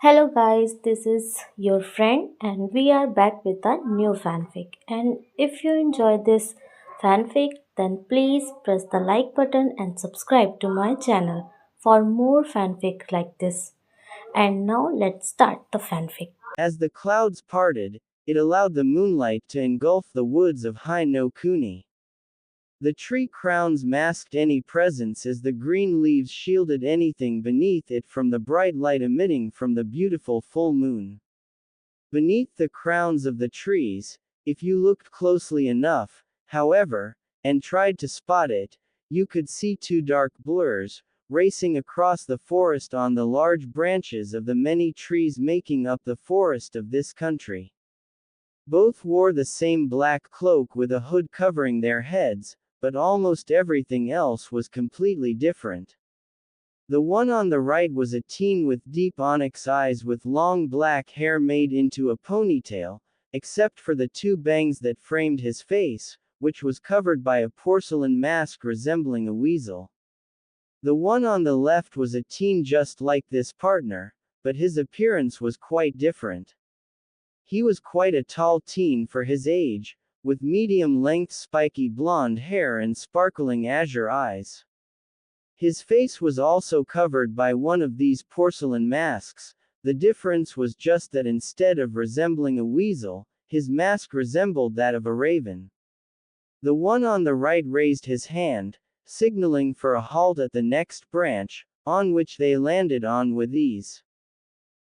Hello guys, this is your friend and we are back with a new fanfic. And if you enjoy this fanfic, then please press the like button and subscribe to my channel for more fanfic like this. And now let's start the fanfic. As the clouds parted, it allowed the moonlight to engulf the woods of Hai no Kuni. The tree crowns masked any presence as the green leaves shielded anything beneath it from the bright light emitting from the beautiful full moon. Beneath the crowns of the trees, if you looked closely enough, however, and tried to spot it, you could see two dark blurs, racing across the forest on the large branches of the many trees making up the forest of this country. Both wore the same black cloak with a hood covering their heads, but almost everything else was completely different. The one on the right was a teen with deep onyx eyes with long black hair made into a ponytail, except for the two bangs that framed his face, which was covered by a porcelain mask resembling a weasel. The one on the left was a teen just like this partner, but his appearance was quite different. He was quite a tall teen for his age, with medium-length spiky blonde hair and sparkling azure eyes. His face was also covered by one of these porcelain masks. The difference was just that instead of resembling a weasel, his mask resembled that of a raven. The one on the right raised his hand, signaling for a halt at the next branch, on which they landed on with ease.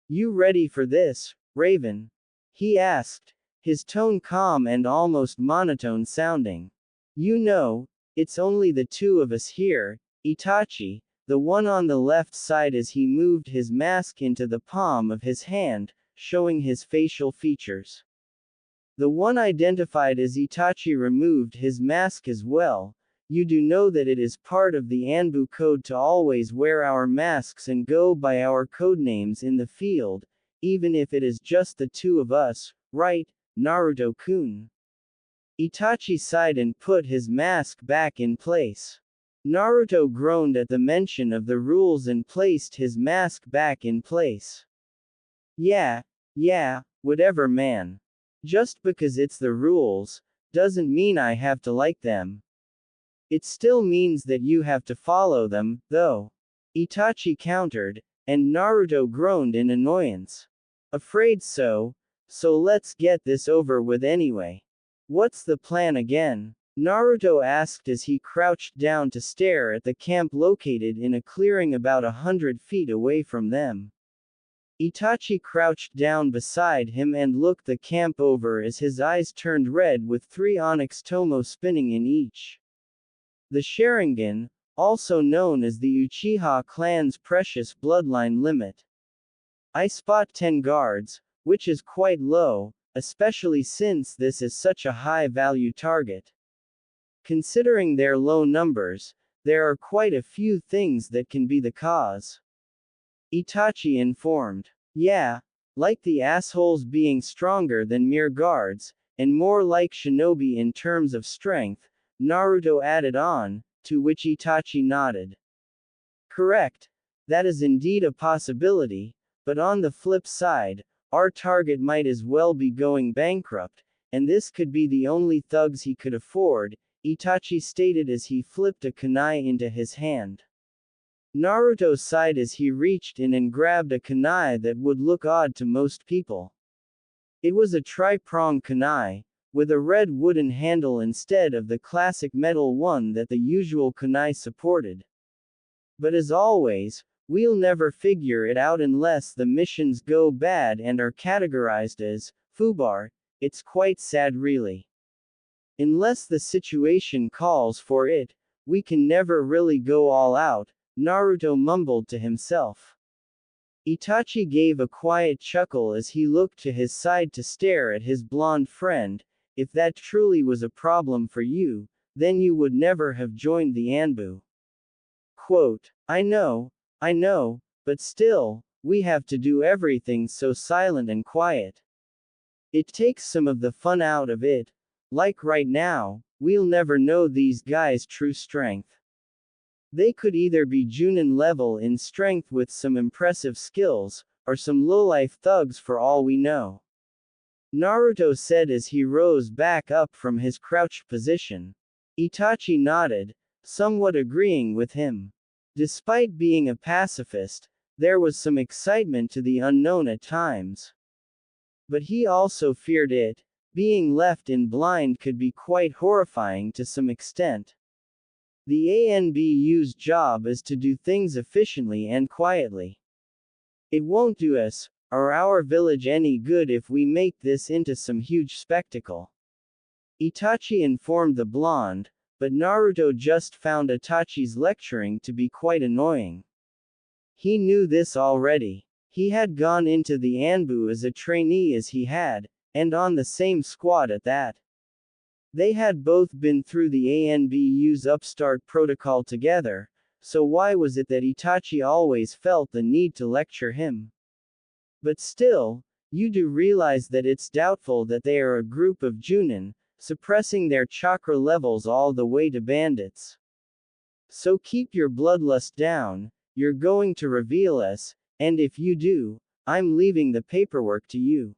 "You ready for this, Raven?" he asked, his tone calm and almost monotone sounding. "You know, it's only the two of us here, Itachi," the one on the left side as he moved his mask into the palm of his hand, showing his facial features. The one identified as Itachi removed his mask as well. "You do know that it is part of the Anbu code to always wear our masks and go by our code names in the field, even if it is just the two of us, right, Naruto-kun?" Itachi sighed and put his mask back in place. Naruto groaned at the mention of the rules and placed his mask back in place. Yeah, whatever man. Just because it's the rules, doesn't mean I have to like them. It still means that you have to follow them, though. Itachi countered, and Naruto groaned in annoyance. "Afraid so, so let's get this over with anyway. What's the plan again?" Naruto asked as he crouched down to stare at the camp located in a clearing about 100 feet away from them. Itachi crouched down beside him and looked the camp over as his eyes turned red with three onyx tomo spinning in each. The Sharingan, also known as the Uchiha clan's precious bloodline limit. "I spot 10 guards, which is quite low, especially since this is such a high-value target. Considering their low numbers, there are quite a few things that can be the cause," Itachi informed. "Yeah, like the assholes being stronger than mere guards, and more like Shinobi in terms of strength," Naruto added on, to which Itachi nodded. "Correct. That is indeed a possibility, but on the flip side, our target might as well be going bankrupt, and this could be the only thugs he could afford," Itachi stated as he flipped a kunai into his hand. Naruto sighed as he reached in and grabbed a kunai that would look odd to most people. It was a tri-pronged kunai, with a red wooden handle instead of the classic metal one that the usual kunai supported. But as always, we'll never figure it out unless the missions go bad and are categorized as Fubar. It's quite sad really. Unless the situation calls for it, we can never really go all out, Naruto mumbled to himself. Itachi gave a quiet chuckle as he looked to his side to stare at his blonde friend. "If that truly was a problem for you, then you would never have joined the Anbu." Quote, I know, but still, we have to do everything so silent and quiet. It takes some of the fun out of it. Like right now, we'll never know these guys' true strength. They could either be Junin level in strength with some impressive skills, or some lowlife thugs for all we know. Naruto said as he rose back up from his crouched position. Itachi nodded, somewhat agreeing with him. Despite being a pacifist, there was some excitement to the unknown at times. But he also feared it. Being left in blind could be quite horrifying to some extent. The ANBU's job is to do things efficiently and quietly. It won't do us, or our village any good if we make this into some huge spectacle. Itachi informed the blonde, but Naruto just found Itachi's lecturing to be quite annoying. He knew this already. He had gone into the Anbu as a trainee as he had, and on the same squad at that. They had both been through the ANBU's upstart protocol together, so why was it that Itachi always felt the need to lecture him? But still, you do realize that it's doubtful that they are a group of Junin, suppressing their chakra levels all the way to bandits. So keep your bloodlust down, you're going to reveal us, and if you do, I'm leaving the paperwork to you.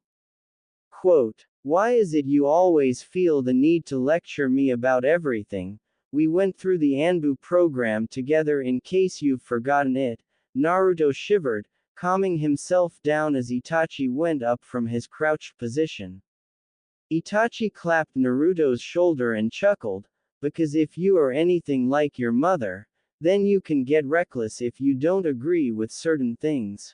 Quote, why is it you always feel the need to lecture me about everything? We went through the Anbu program together in case you've forgotten it. Naruto shivered, calming himself down as Itachi went up from his crouched position. Itachi clapped Naruto's shoulder and chuckled, because if you are anything like your mother, then you can get reckless if you don't agree with certain things.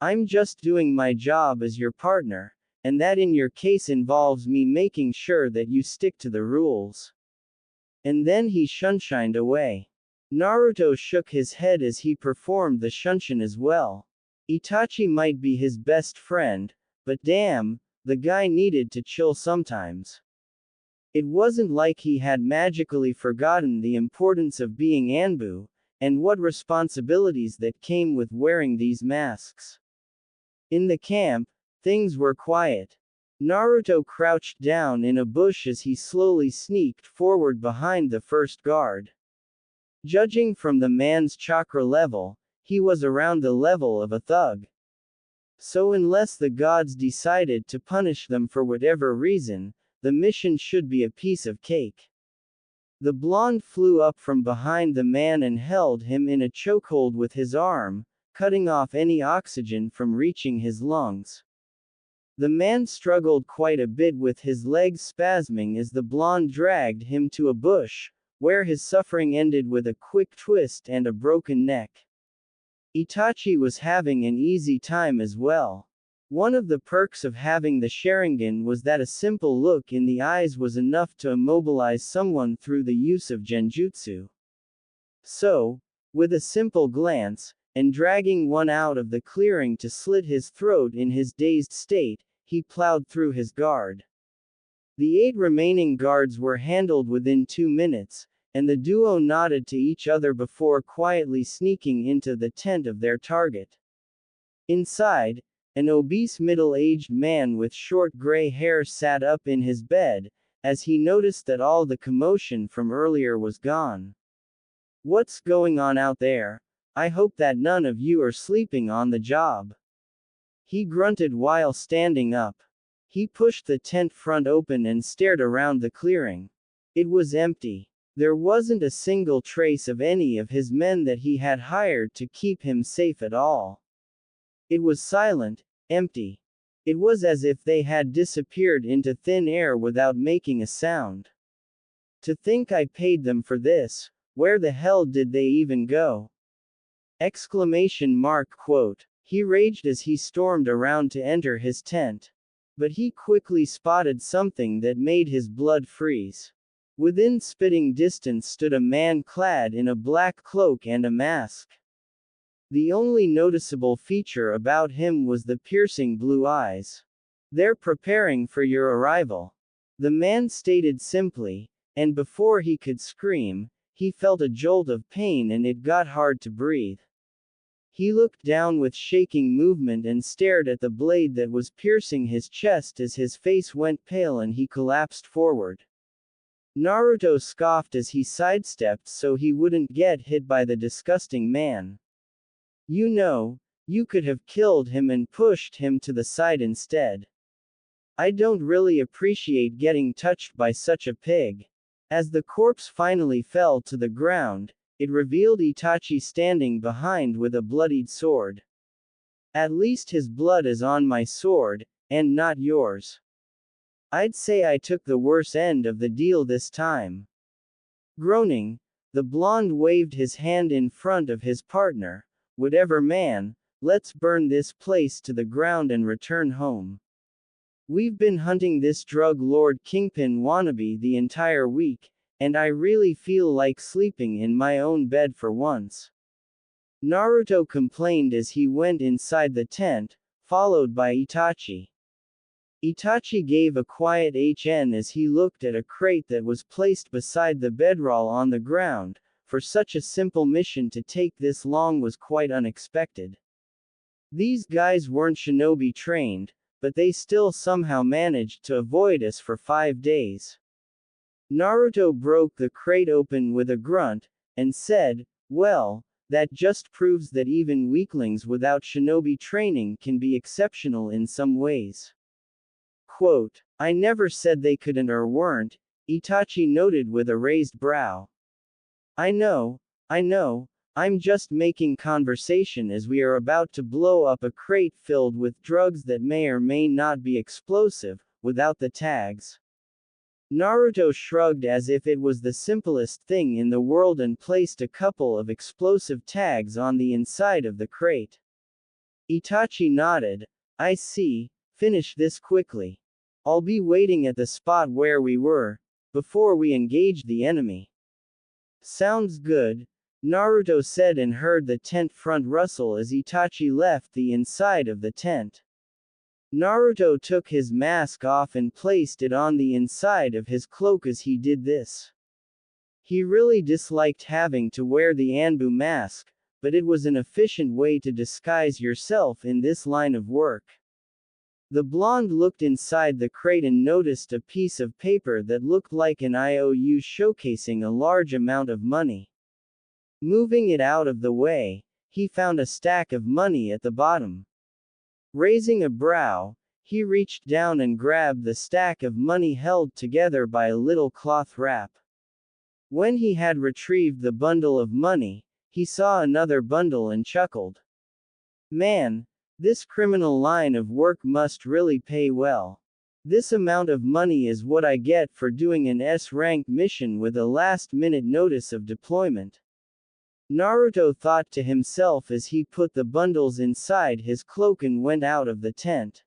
I'm just doing my job as your partner, and that in your case involves me making sure that you stick to the rules. And then he shunshined away. Naruto shook his head as he performed the shunshin as well. Itachi might be his best friend, but damn, the guy needed to chill sometimes. It wasn't like he had magically forgotten the importance of being Anbu, and what responsibilities that came with wearing these masks. In the camp, things were quiet. Naruto crouched down in a bush as he slowly sneaked forward behind the first guard. Judging from the man's chakra level, he was around the level of a thug. So unless the gods decided to punish them for whatever reason, the mission should be a piece of cake. The blonde flew up from behind the man and held him in a chokehold with his arm, cutting off any oxygen from reaching his lungs. The man struggled quite a bit with his legs spasming as the blonde dragged him to a bush, where his suffering ended with a quick twist and a broken neck. Itachi was having an easy time as well. One of the perks of having the Sharingan was that a simple look in the eyes was enough to immobilize someone through the use of genjutsu. So, with a simple glance, and dragging one out of the clearing to slit his throat in his dazed state, he plowed through his guard. The 8 remaining guards were handled within 2 minutes, and the duo nodded to each other before quietly sneaking into the tent of their target. Inside, an obese middle-aged man with short gray hair sat up in his bed, as he noticed that all the commotion from earlier was gone. What's going on out there? I hope that none of you are sleeping on the job. He grunted while standing up. He pushed the tent front open and stared around the clearing. It was empty. There wasn't a single trace of any of his men that he had hired to keep him safe at all. It was silent, empty. It was as if they had disappeared into thin air without making a sound. To think I paid them for this, where the hell did they even go? Exclamation mark quote. He raged as he stormed around to enter his tent. But he quickly spotted something that made his blood freeze. Within spitting distance stood a man clad in a black cloak and a mask. The only noticeable feature about him was the piercing blue eyes. They're preparing for your arrival. The man stated simply, and before he could scream, he felt a jolt of pain and it got hard to breathe. He looked down with shaking movement and stared at the blade that was piercing his chest as his face went pale and he collapsed forward. Naruto scoffed as he sidestepped so he wouldn't get hit by the disgusting man. You know, You could have killed him and pushed him to the side instead. I don't really appreciate getting touched by such a pig. As the corpse finally fell to the ground, it revealed Itachi standing behind with a bloodied sword. At least his blood is on my sword, and not yours. I'd say I took the worse end of the deal this time. Groaning, the blonde waved his hand in front of his partner. Whatever, man, let's burn this place to the ground and return home. We've been hunting this drug lord kingpin wannabe the entire week, and I really feel like sleeping in my own bed for once. Naruto complained as he went inside the tent, followed by Itachi. Itachi gave a quiet HN as he looked at a crate that was placed beside the bedroll on the ground. For such a simple mission to take this long was quite unexpected. These guys weren't shinobi trained, but they still somehow managed to avoid us for 5 days. Naruto broke the crate open with a grunt, and said, "Well, that just proves that even weaklings without shinobi training can be exceptional in some ways." Quote, "I never said they couldn't or weren't," Itachi noted with a raised brow. I know, I'm just making conversation as we are about to blow up a crate filled with drugs that may or may not be explosive, without the tags." Naruto shrugged as if it was the simplest thing in the world and placed a couple of explosive tags on the inside of the crate. Itachi nodded. "I see, finish this quickly. I'll be waiting at the spot where we were, before we engage the enemy." "Sounds good," Naruto said and heard the tent front rustle as Itachi left the inside of the tent. Naruto took his mask off and placed it on the inside of his cloak as he did this. He really disliked having to wear the Anbu mask, but it was an efficient way to disguise yourself in this line of work. The blonde looked inside the crate and noticed a piece of paper that looked like an IOU showcasing a large amount of money. Moving it out of the way, he found a stack of money at the bottom. Raising a brow, he reached down and grabbed the stack of money held together by a little cloth wrap. When he had retrieved the bundle of money, he saw another bundle and chuckled. "Man, this criminal line of work must really pay well. This amount of money is what I get for doing an S-rank mission with a last-minute notice of deployment." Naruto thought to himself as he put the bundles inside his cloak and went out of the tent.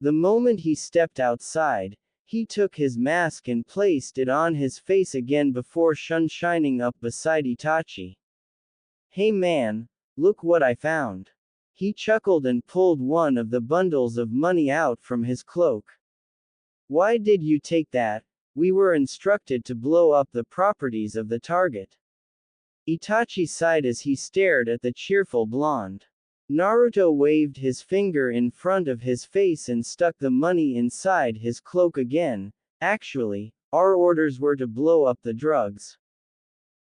The moment he stepped outside, he took his mask and placed it on his face again before shining up beside Itachi. "Hey man, look what I found." He chuckled and pulled one of the bundles of money out from his cloak. "Why did you take that? We were instructed to blow up the properties of the target." Itachi sighed as he stared at the cheerful blonde. Naruto waved his finger in front of his face and stuck the money inside his cloak again. "Actually, our orders were to blow up the drugs."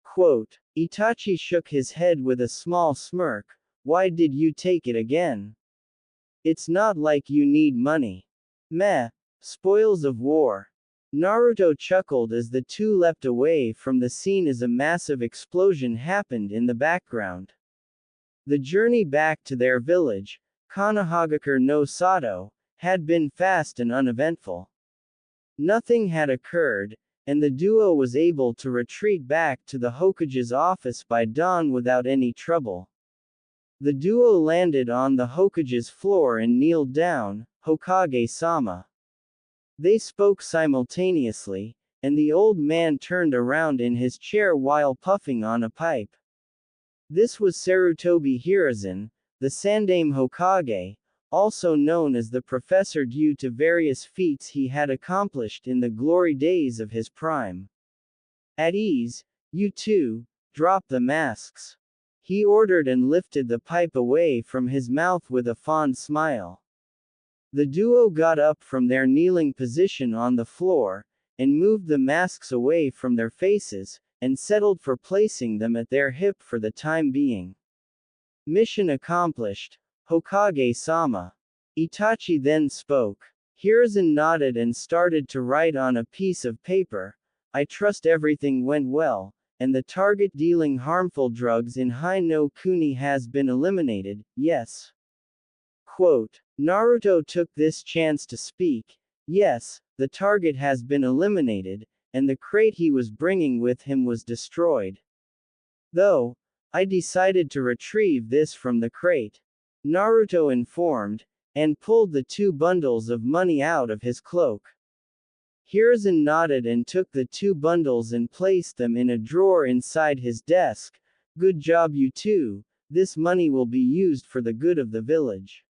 Quote, Itachi shook his head with a small smirk. "Why did you take it again? It's not like you need money." "Meh. Spoils of war." Naruto chuckled as the two leapt away from the scene as a massive explosion happened in the background. The journey back to their village, Konohagakure no Sato, had been fast and uneventful. Nothing had occurred, and the duo was able to retreat back to the Hokage's office by dawn without any trouble. The duo landed on the Hokage's floor and kneeled down. "Hokage-sama." They spoke simultaneously, and the old man turned around in his chair while puffing on a pipe. This was Sarutobi Hiruzen, the Sandaime Hokage, also known as the Professor due to various feats he had accomplished in the glory days of his prime. "At ease, you two, drop the masks," he ordered and lifted the pipe away from his mouth with a fond smile. The duo got up from their kneeling position on the floor, and moved the masks away from their faces, and settled for placing them at their hip for the time being. Mission accomplished, Hokage-sama. Itachi then spoke. Hiruzen nodded and started to write on a piece of paper. I trust everything went well, and the target dealing harmful drugs in Hai no Kuni has been eliminated, yes. Quote. Naruto took this chance to speak. Yes, the target has been eliminated, and the crate he was bringing with him was destroyed. Though, I decided to retrieve this from the crate. Naruto informed, and pulled the 2 bundles of money out of his cloak. Hiruzen nodded and took the 2 bundles and placed them in a drawer inside his desk. Good job, you two. This money will be used for the good of the village.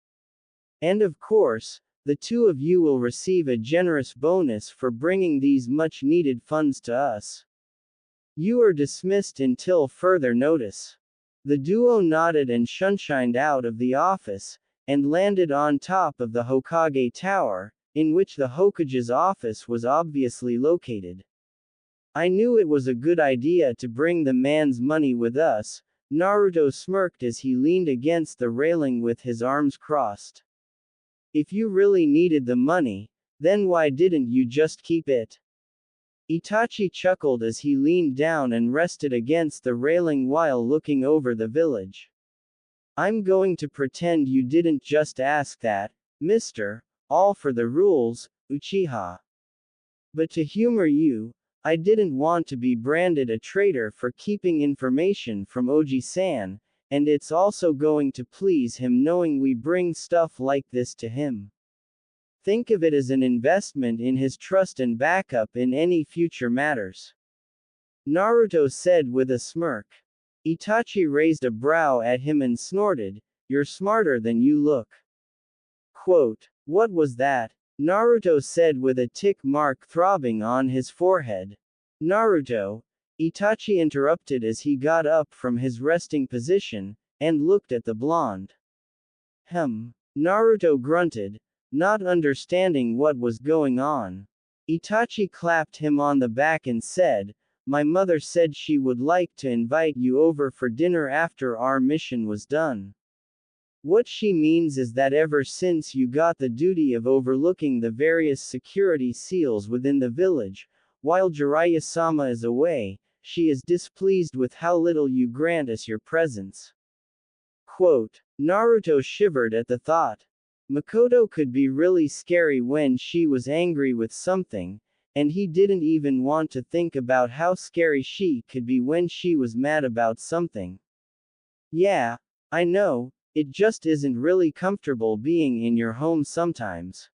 And of course, the 2 of you will receive a generous bonus for bringing these much needed funds to us. You are dismissed until further notice. The duo nodded and shunshined out of the office, and landed on top of the Hokage Tower, in which the Hokage's office was obviously located. I knew it was a good idea to bring the man's money with us. Naruto smirked as he leaned against the railing with his arms crossed. If you really needed the money, then why didn't you just keep it? Itachi chuckled as he leaned down and rested against the railing while looking over the village. I'm going to pretend you didn't just ask that, mister, all for the rules, Uchiha. But to humor you, I didn't want to be branded a traitor for keeping information from Oji-san, and it's also going to please him knowing we bring stuff like this to him. Think of it as an investment in his trust and backup in any future matters. Naruto said with a smirk. Itachi raised a brow at him and snorted, you're smarter than you look. Quote. What was that? Naruto said with a tick mark throbbing on his forehead. Naruto, Itachi interrupted as he got up from his resting position, and looked at the blonde. Naruto grunted, not understanding what was going on. Itachi clapped him on the back and said, my mother said she would like to invite you over for dinner after our mission was done. What she means is that ever since you got the duty of overlooking the various security seals within the village, while Jiraiya-sama is away, she is displeased with how little you grant us your presence. Quote. Naruto shivered at the thought. Mikoto could be really scary when she was angry with something, and he didn't even want to think about how scary she could be when she was mad about something. Yeah, I know, it just isn't really comfortable being in your home sometimes.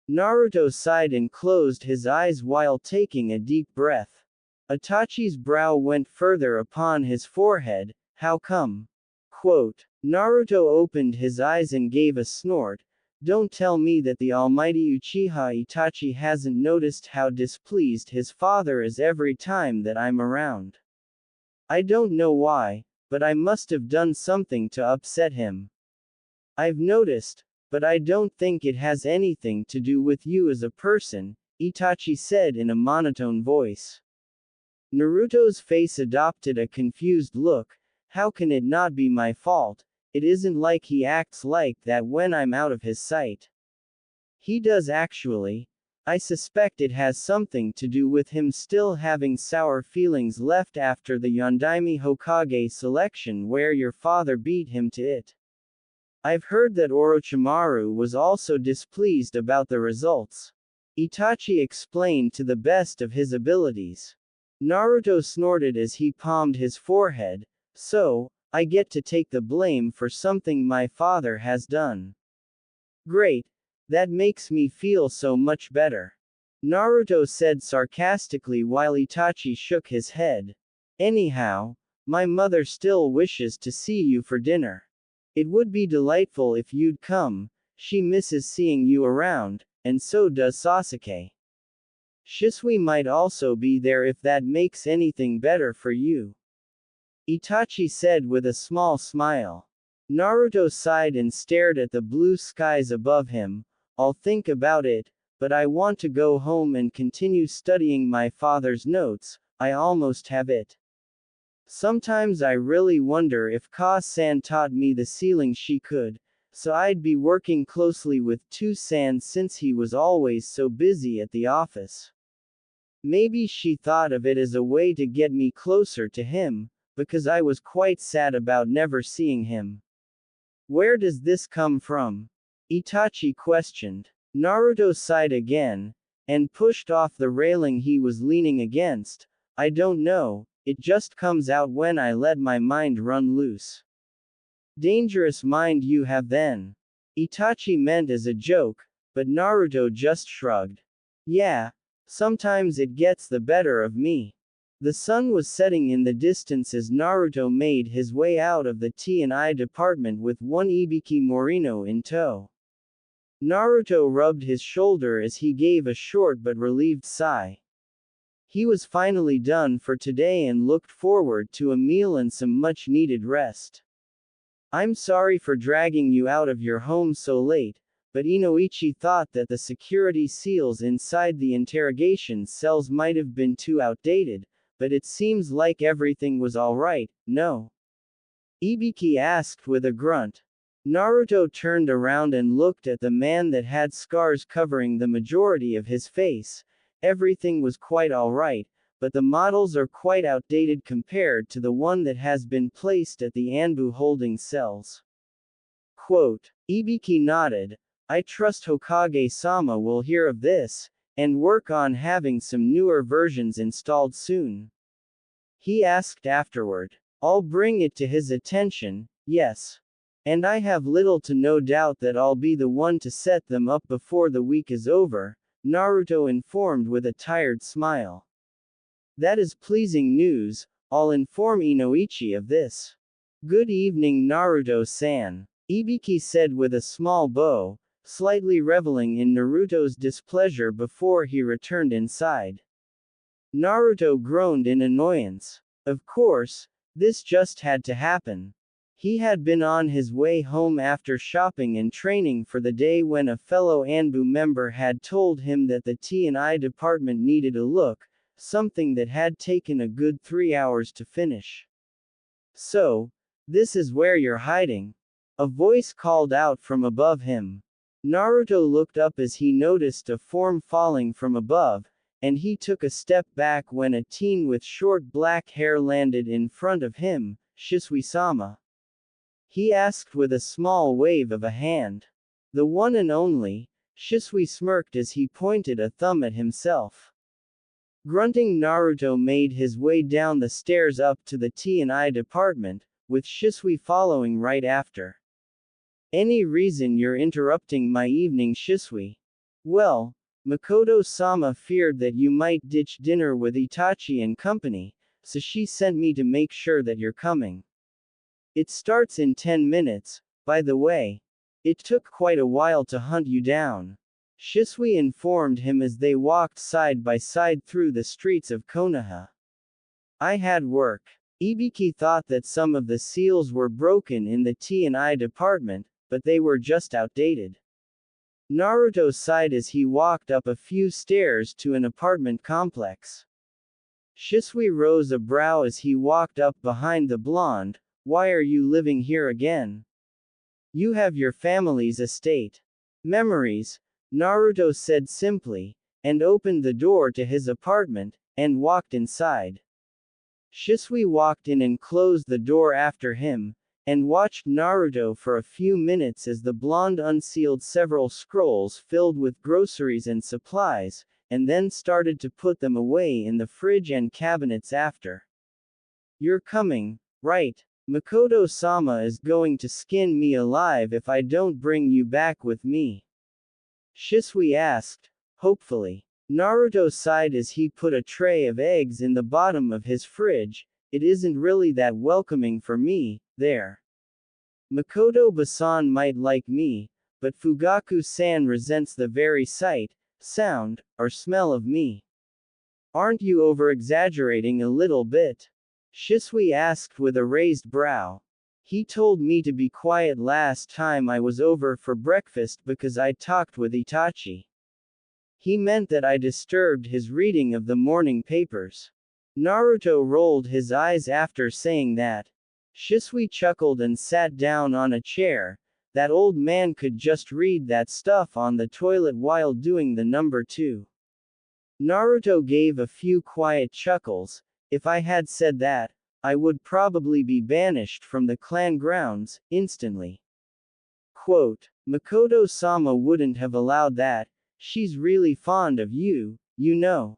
Naruto sighed and closed his eyes while taking a deep breath. Itachi's brow went further upon his forehead, how come? Quote. Naruto opened his eyes and gave a snort. Don't tell me that the almighty Uchiha Itachi hasn't noticed how displeased his father is every time that I'm around. I don't know why, but I must have done something to upset him. I've noticed, but I don't think it has anything to do with you as a person, Itachi said in a monotone voice. Naruto's face adopted a confused look. How can it not be my fault? It isn't like he acts like that when I'm out of his sight. He does actually. I suspect it has something to do with him still having sour feelings left after the Yondaime Hokage selection where your father beat him to it. I've heard that Orochimaru was also displeased about the results. Itachi explained to the best of his abilities. Naruto snorted as he palmed his forehead. So, I get to take the blame for something my father has done. Great. That makes me feel so much better. Naruto said sarcastically while Itachi shook his head. Anyhow, my mother still wishes to see you for dinner. It would be delightful if you'd come, she misses seeing you around, and so does Sasuke. Shisui might also be there if that makes anything better for you. Itachi said with a small smile. Naruto sighed and stared at the blue skies above him. I'll think about it, but I want to go home and continue studying my father's notes, I almost have it. Sometimes I really wonder if Ka-san taught me the sealing she could, so I'd be working closely with Tu-san since he was always so busy at the office. Maybe she thought of it as a way to get me closer to him, because I was quite sad about never seeing him. Where does this come from? Itachi questioned. Naruto sighed again, and pushed off the railing he was leaning against. I don't know, it just comes out when I let my mind run loose. Dangerous mind you have then. Itachi meant as a joke, but Naruto just shrugged. Yeah, sometimes it gets the better of me. The sun was setting in the distance as Naruto made his way out of the T&I department with one Ibiki Morino in tow. Naruto rubbed his shoulder as he gave a short but relieved sigh. He was finally done for today and looked forward to a meal and some much-needed rest. I'm sorry for dragging you out of your home so late, but Inoichi thought that the security seals inside the interrogation cells might have been too outdated, but it seems like everything was alright, no? Ibiki asked with a grunt. Naruto turned around and looked at the man that had scars covering the majority of his face. Everything was quite alright, but the models are quite outdated compared to the one that has been placed at the Anbu holding cells. Quote, Ibiki nodded. I trust Hokage-sama will hear of this, and work on having some newer versions installed soon. He asked afterward. I'll bring it to his attention, yes. And I have little to no doubt that I'll be the one to set them up before the week is over, Naruto informed with a tired smile. That is pleasing news, I'll inform Inoichi of this. Good evening Naruto-san, Ibiki said with a small bow, slightly reveling in Naruto's displeasure before he returned inside. Naruto groaned in annoyance. Of course, this just had to happen. He had been on his way home after shopping and training for the day when a fellow Anbu member had told him that the T&I department needed a look, something that had taken a good 3 hours to finish. So, this is where you're hiding? A voice called out from above him. Naruto looked up as he noticed a form falling from above, and he took a step back when a teen with short black hair landed in front of him. Shisui-sama? He asked with a small wave of a hand. The one and only. Shisui smirked as he pointed a thumb at himself. Grunting, Naruto made his way down the stairs up to the T&I department, with Shisui following right after. Any reason you're interrupting my evening, Shisui? Well, Mikoto-sama feared that you might ditch dinner with Itachi and company, so she sent me to make sure that you're coming. It starts in 10 minutes, by the way. It took quite a while to hunt you down. Shisui informed him as they walked side by side through the streets of Konoha. I had work. Ibiki thought that some of the seals were broken in the T&I department, but they were just outdated. Naruto sighed as he walked up a few stairs to an apartment complex. Shisui rose a brow as he walked up behind the blonde. Why are you living here again? You have your family's estate. Memories, Naruto said simply, and opened the door to his apartment, and walked inside. Shisui walked in and closed the door after him, and watched Naruto for a few minutes as the blonde unsealed several scrolls filled with groceries and supplies, and then started to put them away in the fridge and cabinets after. You're coming, right? Mikoto-sama is going to skin me alive if I don't bring you back with me. Shisui asked, hopefully. Naruto sighed as he put a tray of eggs in the bottom of his fridge. It isn't really that welcoming for me, there. Mikoto-san might like me, but Fugaku-san resents the very sight, sound, or smell of me. Aren't you over-exaggerating a little bit? Shisui asked with a raised brow. He told me to be quiet last time I was over for breakfast because I talked with Itachi. He meant that I disturbed his reading of the morning papers. Naruto rolled his eyes after saying that. Shisui chuckled and sat down on a chair. That old man could just read that stuff on the toilet while doing the number 2. Naruto gave a few quiet chuckles. If I had said that, I would probably be banished from the clan grounds, instantly. Quote, Mikoto-sama wouldn't have allowed that. She's really fond of you, you know.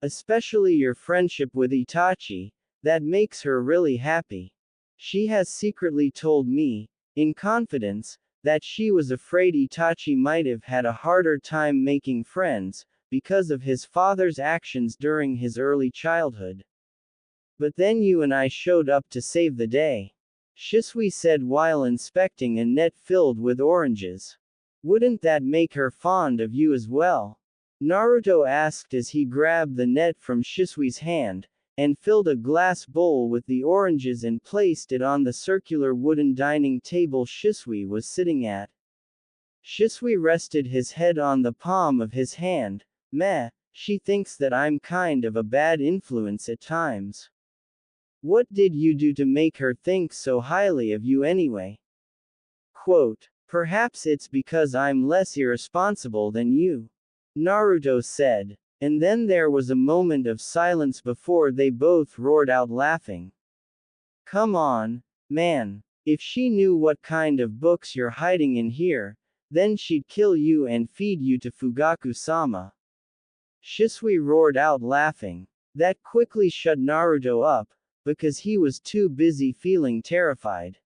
Especially your friendship with Itachi, that makes her really happy. She has secretly told me, in confidence, that she was afraid Itachi might have had a harder time making friends, because of his father's actions during his early childhood. But then you and I showed up to save the day. Shisui said while inspecting a net filled with oranges. Wouldn't that make her fond of you as well? Naruto asked as he grabbed the net from Shisui's hand, and filled a glass bowl with the oranges and placed it on the circular wooden dining table Shisui was sitting at. Shisui rested his head on the palm of his hand. Meh, she thinks that I'm kind of a bad influence at times. What did you do to make her think so highly of you anyway? Quote, perhaps it's because I'm less irresponsible than you. Naruto said. And then there was a moment of silence before they both roared out laughing. Come on, man. If she knew what kind of books you're hiding in here, then she'd kill you and feed you to Fugaku-sama. Shisui roared out laughing. That quickly shut Naruto up, because he was too busy feeling terrified.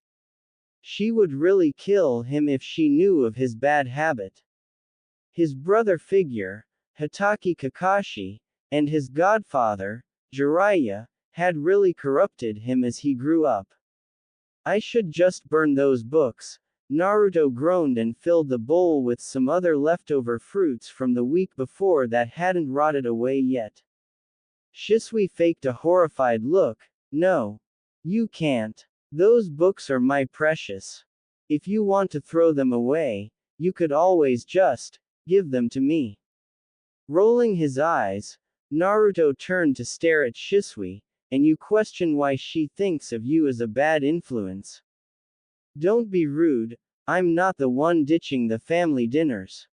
She would really kill him if she knew of his bad habit. His brother figure, Hatake Kakashi, and his godfather, Jiraiya, had really corrupted him as he grew up. I should just burn those books. Naruto groaned and filled the bowl with some other leftover fruits from the week before that hadn't rotted away yet. Shisui faked a horrified look. No. You can't. Those books are my precious. If you want to throw them away, you could always just give them to me. Rolling his eyes, Naruto turned to stare at Shisui, and you question why she thinks of you as a bad influence. Don't be rude, I'm not the one ditching the family dinners.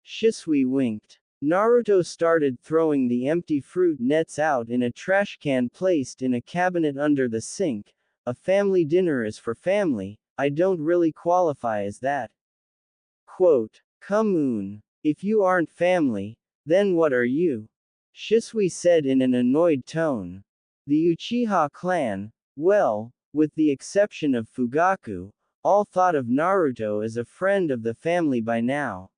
Shisui winked. Naruto started throwing the empty fruit nets out in a trash can placed in a cabinet under the sink. A family dinner is for family, I don't really qualify as that. Quote, come on, if you aren't family, then what are you? Shisui said in an annoyed tone. The Uchiha clan, well, with the exception of Fugaku, all thought of Naruto as a friend of the family by now.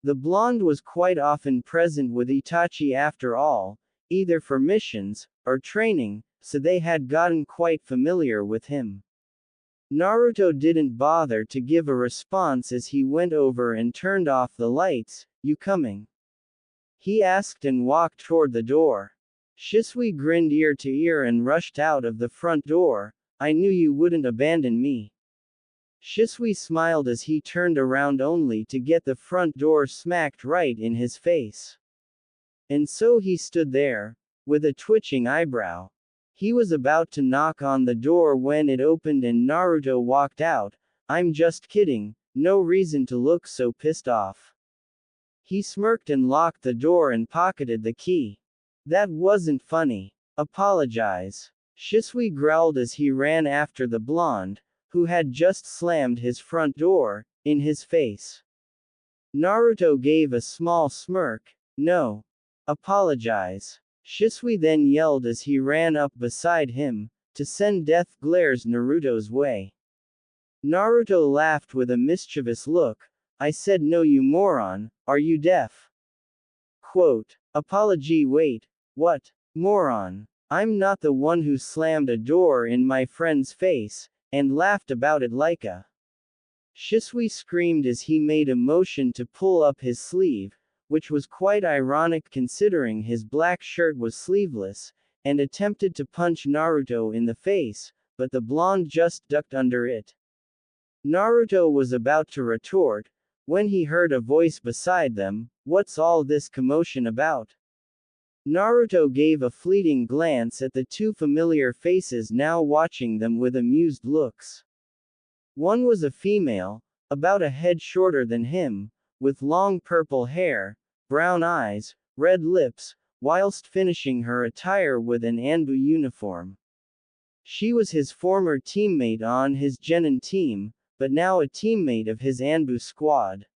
The blonde was quite often present with Itachi after all, either for missions, or training, so they had gotten quite familiar with him. Naruto didn't bother to give a response as he went over and turned off the lights. You coming? He asked and walked toward the door. Shisui grinned ear to ear and rushed out of the front door. I knew you wouldn't abandon me. Shisui smiled as he turned around only to get the front door smacked right in his face. And so he stood there, with a twitching eyebrow. He was about to knock on the door when it opened and Naruto walked out. I'm just kidding, no reason to look so pissed off. He smirked and locked the door and pocketed the key. That wasn't funny. Apologize. Shisui growled as he ran after the blonde, who had just slammed his front door in his face. Naruto gave a small smirk. No. Apologize. Shisui then yelled as he ran up beside him, to send death glares Naruto's way. Naruto laughed with a mischievous look. I said no you moron, are you deaf? Quote, apology wait, what? Moron. I'm not the one who slammed a door in my friend's face, and laughed about it like a. Shisui screamed as he made a motion to pull up his sleeve, which was quite ironic considering his black shirt was sleeveless, and attempted to punch Naruto in the face, but the blonde just ducked under it. Naruto was about to retort, when he heard a voice beside them, what's all this commotion about? Naruto gave a fleeting glance at the two familiar faces now watching them with amused looks. One was a female, about a head shorter than him, with long purple hair, brown eyes, red lips, whilst finishing her attire with an Anbu uniform. She was his former teammate on his Genin team, but now a teammate of his Anbu squad.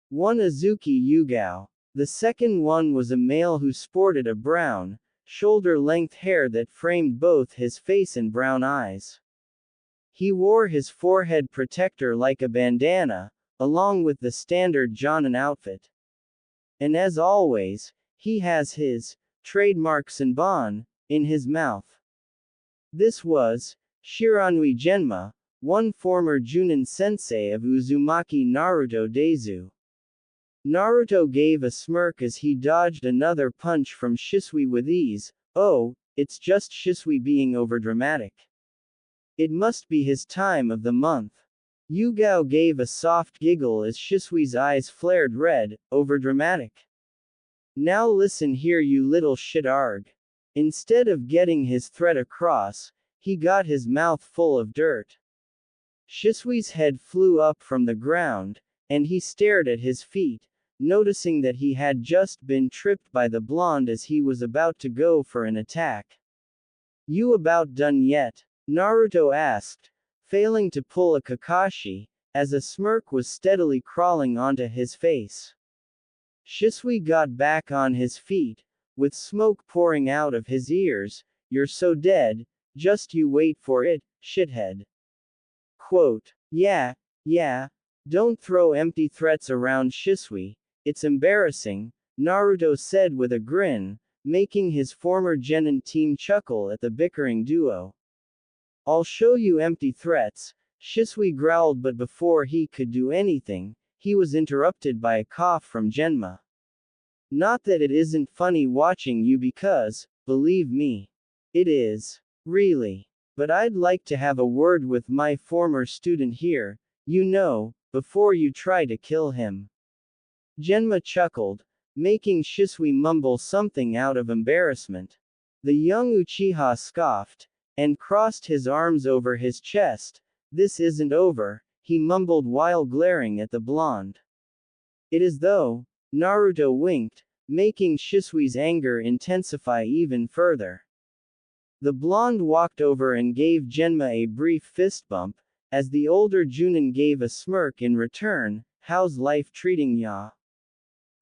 One Azuki Yugao. The second one was a male who sported a brown, shoulder-length hair that framed both his face and brown eyes. He wore his forehead protector like a bandana, along with the standard Jonin outfit. And as always, he has his trademark Senbon in his mouth. This was Shiranui Genma, one former Junin sensei of Uzumaki Naruto Daizu. Naruto gave a smirk as he dodged another punch from Shisui with ease. Oh, it's just Shisui being overdramatic. It must be his time of the month. Yugao gave a soft giggle as Shisui's eyes flared red. Overdramatic. Now listen here, you little shit arg. Instead of getting his threat across, he got his mouth full of dirt. Shisui's head flew up from the ground, and he stared at his feet, noticing that he had just been tripped by the blonde as he was about to go for an attack. You about done yet? Naruto asked, failing to pull a Kakashi, as a smirk was steadily crawling onto his face. Shisui got back on his feet, with smoke pouring out of his ears. You're so dead, just you wait for it, shithead. Quote, yeah, don't throw empty threats around, Shisui. It's embarrassing, Naruto said with a grin, making his former Genin team chuckle at the bickering duo. I'll show you empty threats, Shisui growled, but before he could do anything, he was interrupted by a cough from Genma. Not that it isn't funny watching you because, believe me, it is. Really. But I'd like to have a word with my former student here, before you try to kill him. Genma chuckled, making Shisui mumble something out of embarrassment. The young Uchiha scoffed, and crossed his arms over his chest. This isn't over, he mumbled while glaring at the blonde. It is though, Naruto winked, making Shisui's anger intensify even further. The blonde walked over and gave Genma a brief fist bump, as the older Junin gave a smirk in return. How's life treating ya?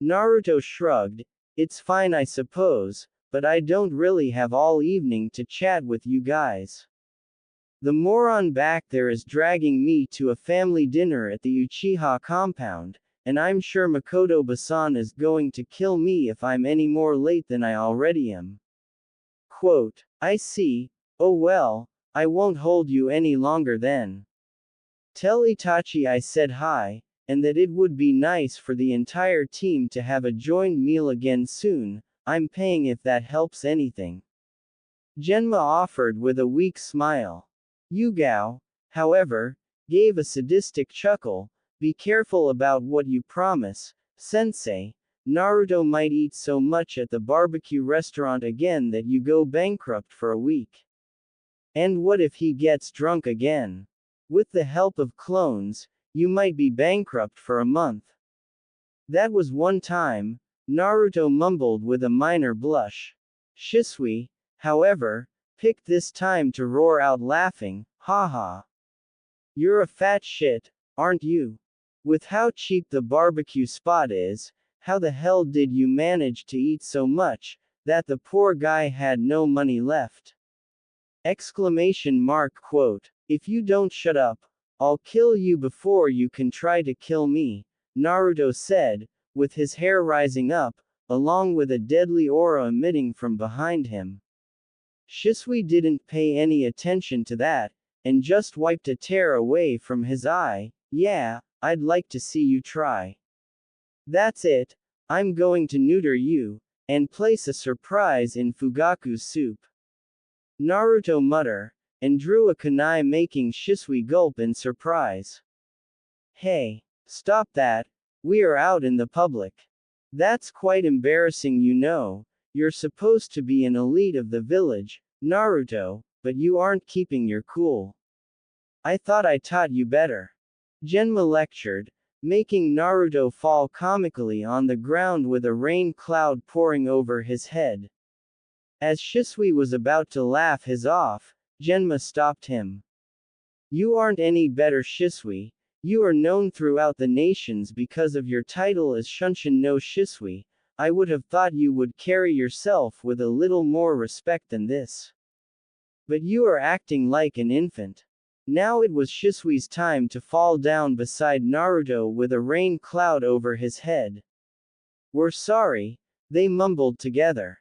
Naruto shrugged. It's fine, I suppose, but I don't really have all evening to chat with you guys. The moron back there is dragging me to a family dinner at the Uchiha compound, and I'm sure Mikoto-san is going to kill me if I'm any more late than I already am. Quote, I see. Oh well, I won't hold you any longer then. Tell Itachi I said hi, and that it would be nice for the entire team to have a joint meal again soon. I'm paying if that helps anything. Genma offered with a weak smile. Yugao, however, gave a sadistic chuckle. Be careful about what you promise, sensei. Naruto might eat so much at the barbecue restaurant again that you go bankrupt for a week. And what if he gets drunk again? With the help of clones, you might be bankrupt for a month. That was one time, Naruto mumbled with a minor blush. Shisui, however, picked this time to roar out laughing, haha. You're a fat shit, aren't you? With how cheap the barbecue spot is, how the hell did you manage to eat so much, that the poor guy had no money left? Exclamation mark quote, if you don't shut up, I'll kill you before you can try to kill me, Naruto said, with his hair rising up, along with a deadly aura emitting from behind him. Shisui didn't pay any attention to that, and just wiped a tear away from his eye. Yeah, I'd like to see you try. That's it, I'm going to neuter you, and place a surprise in Fugaku's soup. Naruto muttered, and drew a kunai, making Shisui gulp in surprise. Hey, stop that, we are out in the public. That's quite embarrassing, You're supposed to be an elite of the village, Naruto, but you aren't keeping your cool. I thought I taught you better. Genma lectured, making Naruto fall comically on the ground with a rain cloud pouring over his head. As Shisui was about to laugh his off, Genma stopped him. You aren't any better, Shisui. You are known throughout the nations because of your title as Shunshin no Shisui. I would have thought you would carry yourself with a little more respect than this. But you are acting like an infant. Now it was Shisui's time to fall down beside Naruto with a rain cloud over his head. We're sorry, they mumbled together.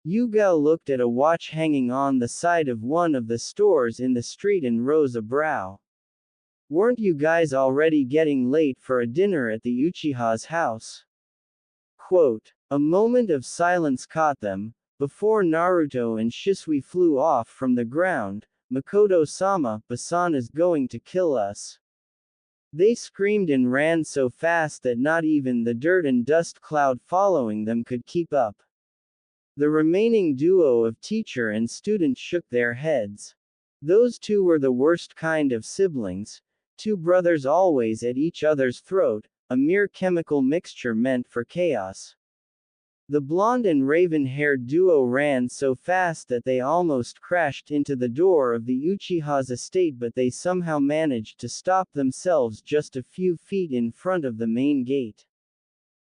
Yugao looked at a watch hanging on the side of one of the stores in the street and rose a brow. Weren't you guys already getting late for a dinner at the Uchiha's house? Quote. A moment of silence caught them, before Naruto and Shisui flew off from the ground. Mikoto-sama, Basan is going to kill us. They screamed and ran so fast that not even the dirt and dust cloud following them could keep up. The remaining duo of teacher and student shook their heads. Those two were the worst kind of siblings, two brothers always at each other's throat, a mere chemical mixture meant for chaos. The blonde and raven-haired duo ran so fast that they almost crashed into the door of the Uchiha's estate, but they somehow managed to stop themselves just a few feet in front of the main gate.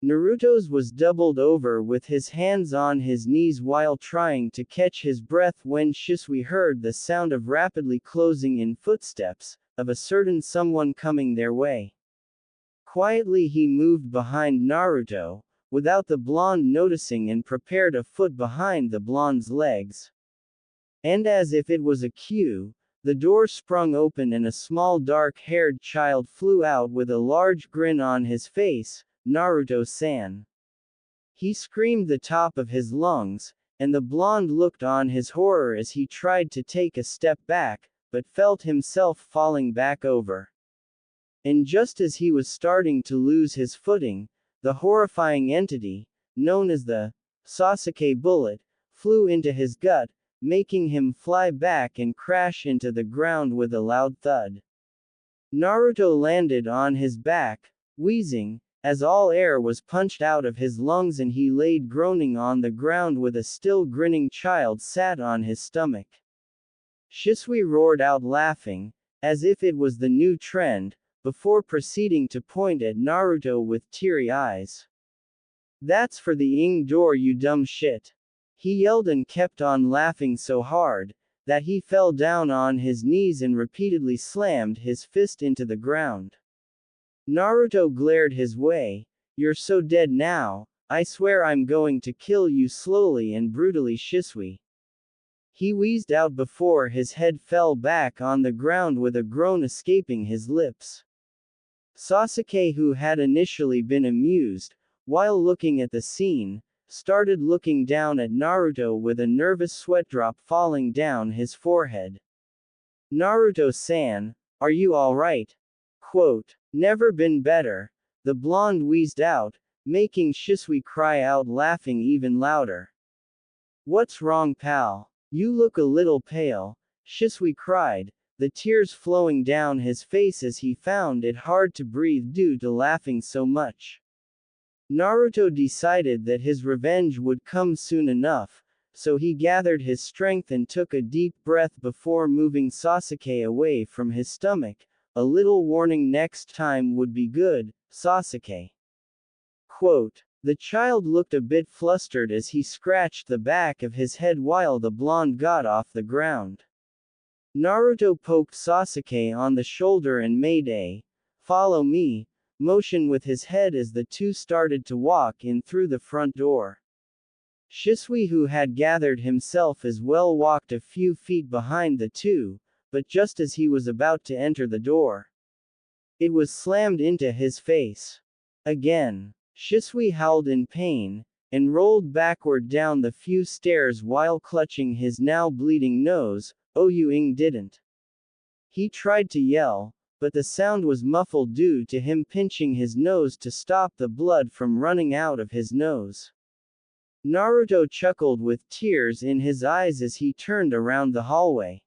Naruto's was doubled over with his hands on his knees while trying to catch his breath when Shisui heard the sound of rapidly closing in footsteps, of a certain someone coming their way. Quietly he moved behind Naruto, without the blonde noticing, and prepared a foot behind the blonde's legs. And as if it was a cue, the door sprung open and a small dark-haired child flew out with a large grin on his face. Naruto-san. He screamed the top of his lungs, and the blonde looked on his horror as he tried to take a step back, but felt himself falling back over. And just as he was starting to lose his footing, the horrifying entity, known as the Sasuke bullet, flew into his gut, making him fly back and crash into the ground with a loud thud. Naruto landed on his back, wheezing, as all air was punched out of his lungs, and he laid groaning on the ground with a still grinning child sat on his stomach. Shisui roared out laughing, as if it was the new trend, before proceeding to point at Naruto with teary eyes. That's for the ing door, you dumb shit. He yelled and kept on laughing so hard, that he fell down on his knees and repeatedly slammed his fist into the ground. Naruto glared his way. You're so dead now, I swear I'm going to kill you slowly and brutally, Shisui. He wheezed out before his head fell back on the ground with a groan escaping his lips. Sasuke, who had initially been amused, while looking at the scene, started looking down at Naruto with a nervous sweat drop falling down his forehead. Naruto-san, are you alright? Quote. Never been better, the blonde wheezed out, making Shisui cry out, laughing even louder. What's wrong, pal? You look a little pale, Shisui cried, the tears flowing down his face as he found it hard to breathe due to laughing so much. Naruto decided that his revenge would come soon enough, so he gathered his strength and took a deep breath before moving Sasuke away from his stomach. A little warning next time would be good, Sasuke. Quote. The child looked a bit flustered as he scratched the back of his head while the blonde got off the ground. Naruto poked Sasuke on the shoulder and made a "follow me" motion with his head as the two started to walk in through the front door. Shisui, who had gathered himself as well, walked a few feet behind the two, but just as he was about to enter the door, it was slammed into his face. Again, Shisui howled in pain, and rolled backward down the few stairs while clutching his now bleeding nose. Oh, you didn't. He tried to yell, but the sound was muffled due to him pinching his nose to stop the blood from running out of his nose. Naruto chuckled with tears in his eyes as he turned around the hallway.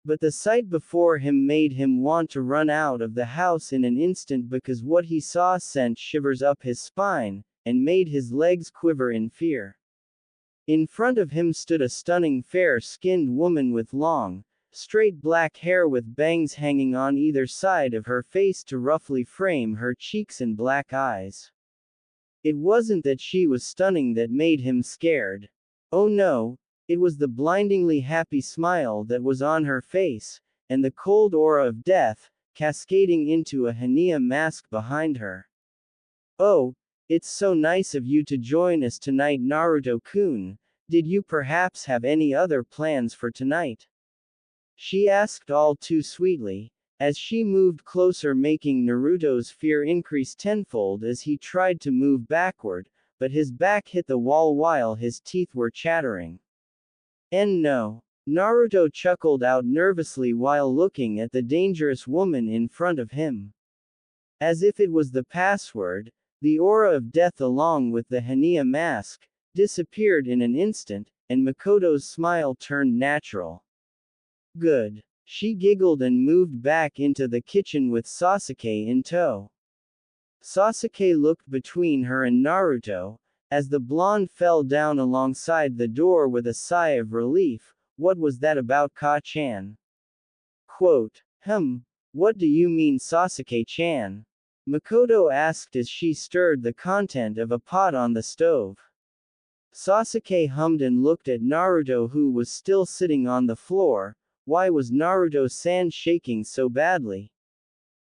But the sight before him made him want to run out of the house in an instant because what he saw sent shivers up his spine, and made his legs quiver in fear. In front of him stood a stunning fair-skinned woman with long, straight black hair with bangs hanging on either side of her face to roughly frame her cheeks and black eyes. It wasn't that she was stunning that made him scared. Oh no, it was the blindingly happy smile that was on her face, and the cold aura of death, cascading into a hyena mask behind her. Oh, it's so nice of you to join us tonight, Naruto-kun. Did you perhaps have any other plans for tonight? She asked all too sweetly, as she moved closer, making Naruto's fear increase tenfold as he tried to move backward, but his back hit the wall while his teeth were chattering. And no. Naruto chuckled out nervously while looking at the dangerous woman in front of him. As if it was the password, the aura of death along with the hyena mask disappeared in an instant, and Mikoto's smile turned natural. Good. She giggled and moved back into the kitchen with Sasuke in tow. Sasuke looked between her and Naruto, as the blonde fell down alongside the door with a sigh of relief. What was that about, Ka-chan? Quote, what do you mean, Sasuke-chan? Mikoto asked as she stirred the content of a pot on the stove. Sasuke hummed and looked at Naruto, who was still sitting on the floor. Why was Naruto-san shaking so badly?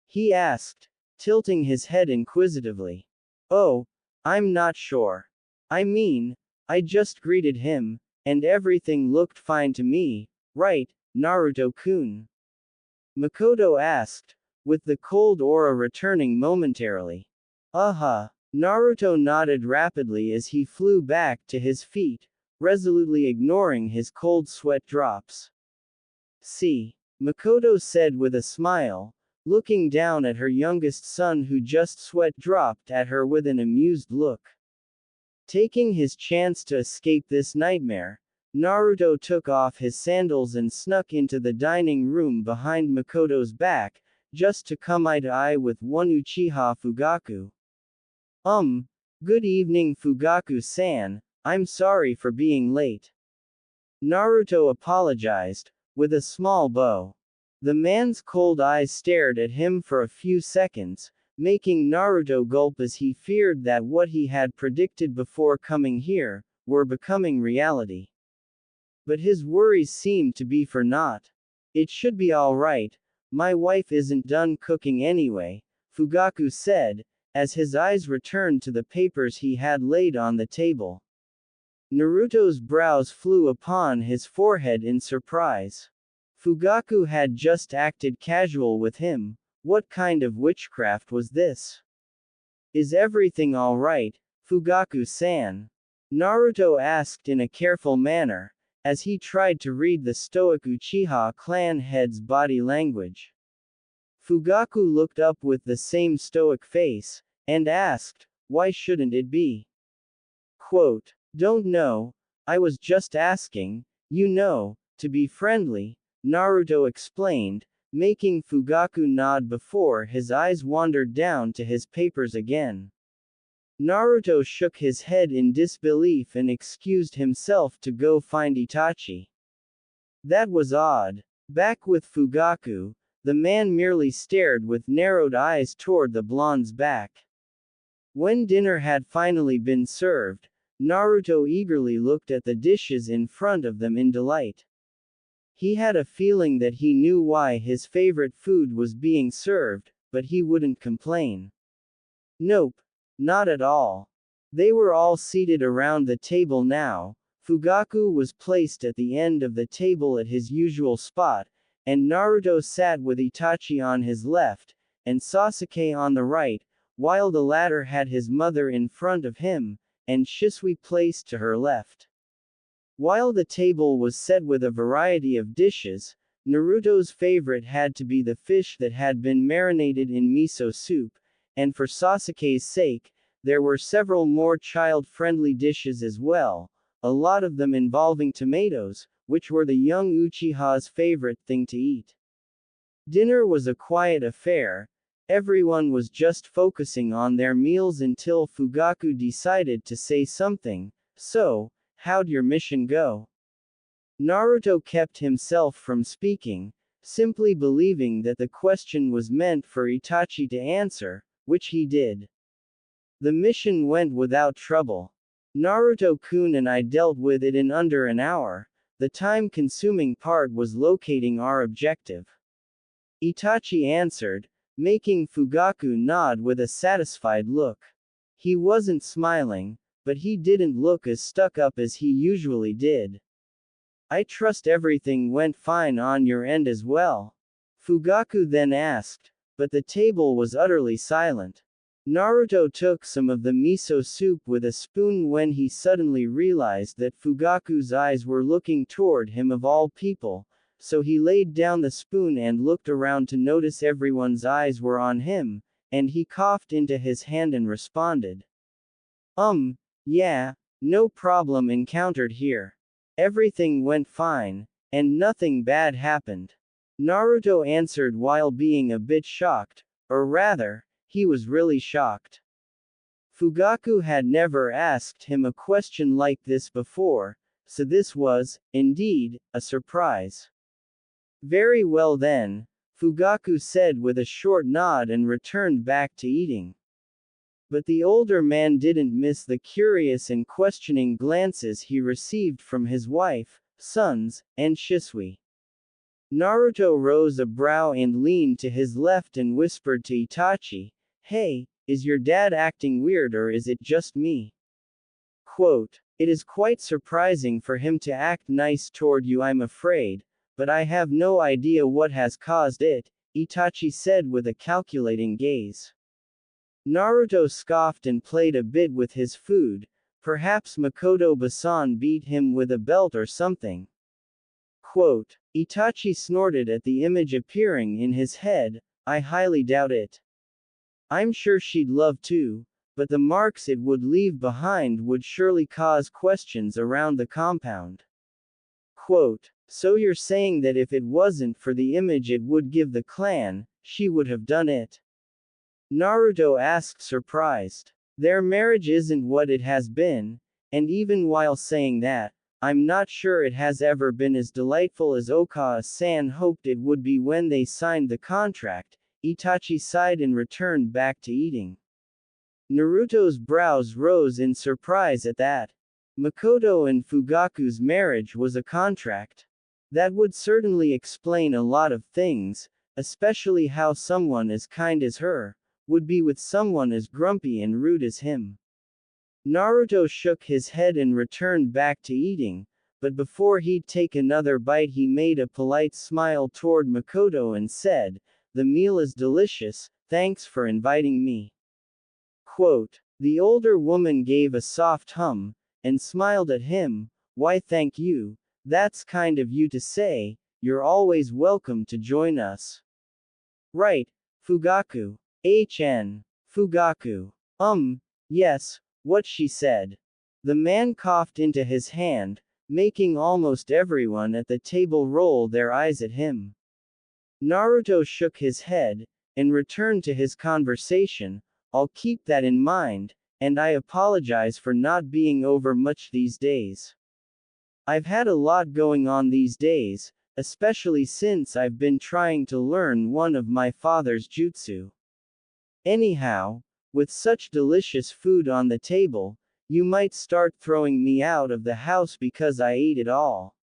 He asked, tilting his head inquisitively. Oh, I'm not sure. I mean, I just greeted him, and everything looked fine to me, right, Naruto-kun? Mikoto asked, with the cold aura returning momentarily. Uh-huh. Naruto nodded rapidly as he flew back to his feet, resolutely ignoring his cold sweat drops. See, Mikoto said with a smile, looking down at her youngest son who just sweat dropped at her with an amused look. Taking his chance to escape this nightmare, Naruto took off his sandals and snuck into the dining room behind Mikoto's back, just to come eye to eye with one Uchiha Fugaku. Good evening, Fugaku-san, I'm sorry for being late. Naruto apologized, with a small bow. The man's cold eyes stared at him for a few seconds, making Naruto gulp as he feared that what he had predicted before coming here were becoming reality. But his worries seemed to be for naught. It should be alright, my wife isn't done cooking anyway, Fugaku said, as his eyes returned to the papers he had laid on the table. Naruto's brows flew upon his forehead in surprise. Fugaku had just acted casual with him. What kind of witchcraft was this? Is everything alright, Fugaku-san? Naruto asked in a careful manner, as he tried to read the stoic Uchiha clan head's body language. Fugaku looked up with the same stoic face, and asked, why shouldn't it be? Quote, don't know, I was just asking, to be friendly, Naruto explained, making Fugaku nod before his eyes wandered down to his papers again. Naruto shook his head in disbelief and excused himself to go find Itachi. That was odd. Back with Fugaku, the man merely stared with narrowed eyes toward the blonde's back. When dinner had finally been served, Naruto eagerly looked at the dishes in front of them in delight. He had a feeling that he knew why his favorite food was being served, but he wouldn't complain. Nope. Not at all. They were all seated around the table now. Fugaku was placed at the end of the table at his usual spot, and Naruto sat with Itachi on his left, and Sasuke on the right, while the latter had his mother in front of him, and Shisui placed to her left. While the table was set with a variety of dishes, Naruto's favorite had to be the fish that had been marinated in miso soup, and for Sasuke's sake, There were several more child-friendly dishes as well, a lot of them involving tomatoes, which were the young Uchiha's favorite thing to eat. Dinner was a quiet affair. Everyone was just focusing on their meals until Fugaku decided to say something. So, how'd your mission go? Naruto kept himself from speaking, simply believing that the question was meant for Itachi to answer, which he did. The mission went without trouble. Naruto-kun and I dealt with it in under an hour. The time-consuming part was locating our objective. Itachi answered, making Fugaku nod with a satisfied look. He wasn't smiling, but he didn't look as stuck up as he usually did. I trust everything went fine on your end as well? Fugaku then asked, but the table was utterly silent. Naruto took some of the miso soup with a spoon when he suddenly realized that Fugaku's eyes were looking toward him of all people, so he laid down the spoon and looked around to notice everyone's eyes were on him, and he coughed into his hand and responded. Yeah, no problem encountered here. Everything went fine, and nothing bad happened. Naruto answered while being a bit shocked, or rather, he was really shocked. Fugaku had never asked him a question like this before, so this was, indeed, a surprise. Very well then, Fugaku said with a short nod and returned back to eating. But the older man didn't miss the curious and questioning glances he received from his wife, sons, and Shisui. Naruto rose a brow and leaned to his left and whispered to Itachi, "Hey, is your dad acting weird or is it just me?" Quote, "It is quite surprising for him to act nice toward you, I'm afraid, but I have no idea what has caused it," Itachi said with a calculating gaze. Naruto scoffed and played a bit with his food. Perhaps Mikoto-san beat him with a belt or something. Quote, Itachi snorted at the image appearing in his head, "I highly doubt it. I'm sure she'd love to, but the marks it would leave behind would surely cause questions around the compound." Quote, "So you're saying that if it wasn't for the image it would give the clan, she would have done it?" Naruto asked, surprised. "Their marriage isn't what it has been, and even while saying that, I'm not sure it has ever been as delightful as Okawa-san hoped it would be when they signed the contract." Itachi sighed and returned back to eating. Naruto's brows rose in surprise at that. Mikoto and Fugaku's marriage was a contract. That would certainly explain a lot of things, especially how someone as kind as her would be with someone as grumpy and rude as him. Naruto shook his head and returned back to eating, but before he'd take another bite he made a polite smile toward Mikoto and said, "The meal is delicious, thanks for inviting me." Quote, the older woman gave a soft hum, and smiled at him, "Why thank you, that's kind of you to say, you're always welcome to join us." Right, Fugaku. Fugaku. Yes, what she said. The man coughed into his hand, making almost everyone at the table roll their eyes at him. Naruto shook his head, and returned to his conversation, "I'll keep that in mind, and I apologize for not being over much these days. I've had a lot going on these days, especially since I've been trying to learn one of my father's jutsu. Anyhow, with such delicious food on the table, you might start throwing me out of the house because I ate it all."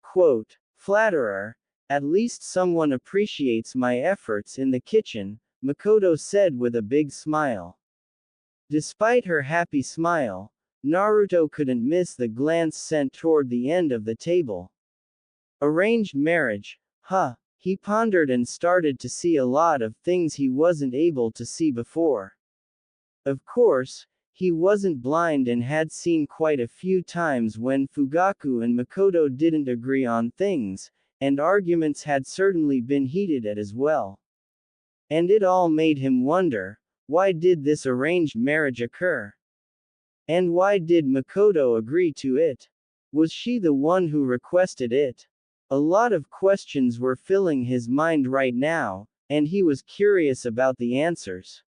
Quote, "Flatterer, at least someone appreciates my efforts in the kitchen," Mikoto said with a big smile. Despite her happy smile, Naruto couldn't miss the glance sent toward the end of the table. Arranged marriage, huh? He pondered and started to see a lot of things he wasn't able to see before. Of course, he wasn't blind and had seen quite a few times when Fugaku and Mikoto didn't agree on things, and arguments had certainly been heated at as well. And it all made him wonder, Why did this arranged marriage occur? And why did Mikoto agree to it? Was she the one who requested it? A lot of questions were filling his mind right now, and he was curious about the answers.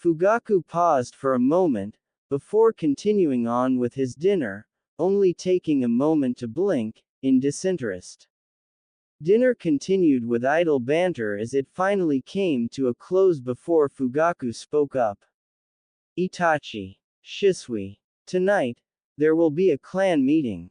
Fugaku paused for a moment, before continuing on with his dinner, only taking a moment to blink, in disinterest. Dinner continued with idle banter as it finally came to a close before Fugaku spoke up. Itachi. Shisui. Tonight, there will be a clan meeting.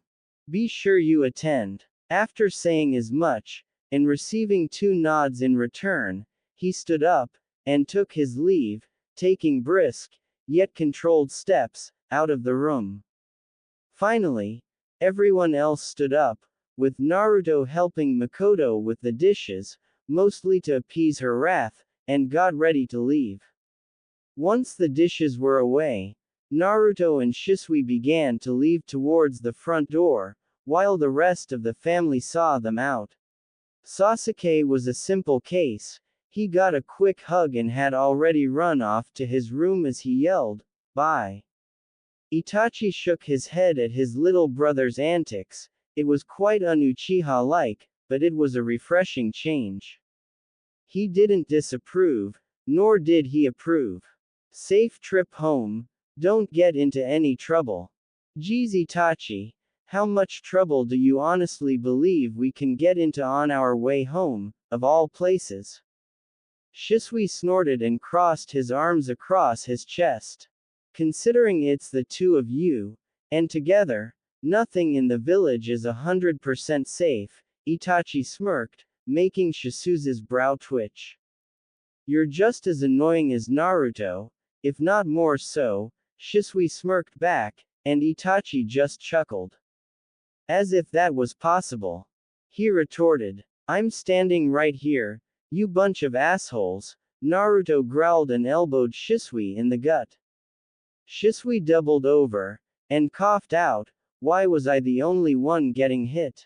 Be sure you attend. After saying as much, and receiving two nods in return, he stood up, and took his leave, taking brisk, yet controlled steps, out of the room. Finally, everyone else stood up, with Naruto helping Mikoto with the dishes, mostly to appease her wrath, and got ready to leave. Once the dishes were away, Naruto and Shisui began to leave towards the front door, while the rest of the family saw them out. Sasuke was a simple case. He got a quick hug and had already run off to his room as he yelled, "Bye." Itachi shook his head at his little brother's antics. It was quite un-Uchiha-like, but it was a refreshing change. He didn't disapprove, nor did he approve. Safe trip home, don't get into any trouble. Geez Itachi, how much trouble do you honestly believe we can get into on our way home, of all places? Shisui snorted and crossed his arms across his chest. Considering it's the two of you, and together, nothing in the village is 100% safe, Itachi smirked, making Shisui's brow twitch. You're just as annoying as Naruto, if not more so, Shisui smirked back, and Itachi just chuckled. As if that was possible. He retorted. I'm standing right here, you bunch of assholes. Naruto growled and elbowed Shisui in the gut. Shisui doubled over, and coughed out, why was I the only one getting hit?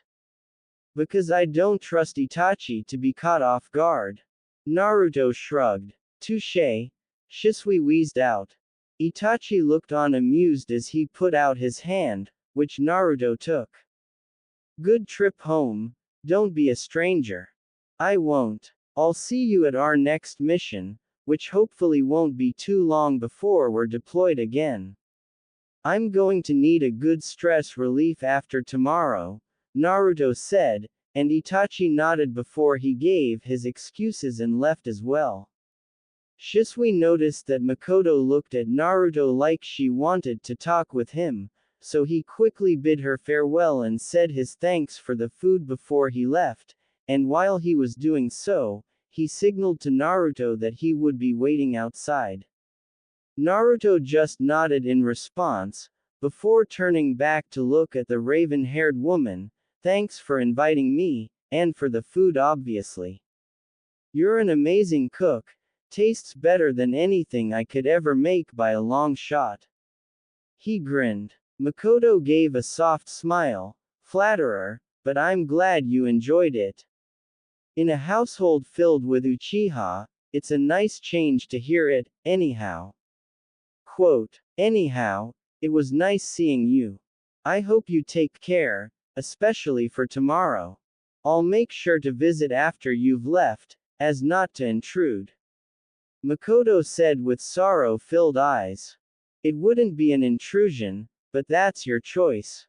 Because I don't trust Itachi to be caught off guard. Naruto shrugged. Touché. Shisui wheezed out. Itachi looked on amused as he put out his hand, which Naruto took. Good trip home, don't be a stranger. I won't. I'll see you at our next mission, which hopefully won't be too long before we're deployed again. I'm going to need a good stress relief after tomorrow, Naruto said, and Itachi nodded before he gave his excuses and left as well. Shisui noticed that Mikoto looked at Naruto like she wanted to talk with him, so he quickly bid her farewell and said his thanks for the food before he left, and while he was doing so, he signaled to Naruto that he would be waiting outside. Naruto just nodded in response, before turning back to look at the raven-haired woman. Thanks for inviting me, and for the food obviously. You're an amazing cook, tastes better than anything I could ever make by a long shot. He grinned. Mikoto gave a soft smile, flatterer, but I'm glad you enjoyed it. In a household filled with Uchiha, it's a nice change to hear it, anyhow. Quote, anyhow, it was nice seeing you. I hope you take care, especially for tomorrow. I'll make sure to visit after you've left, as not to intrude. Mikoto said with sorrow-filled eyes. It wouldn't be an intrusion, but that's your choice.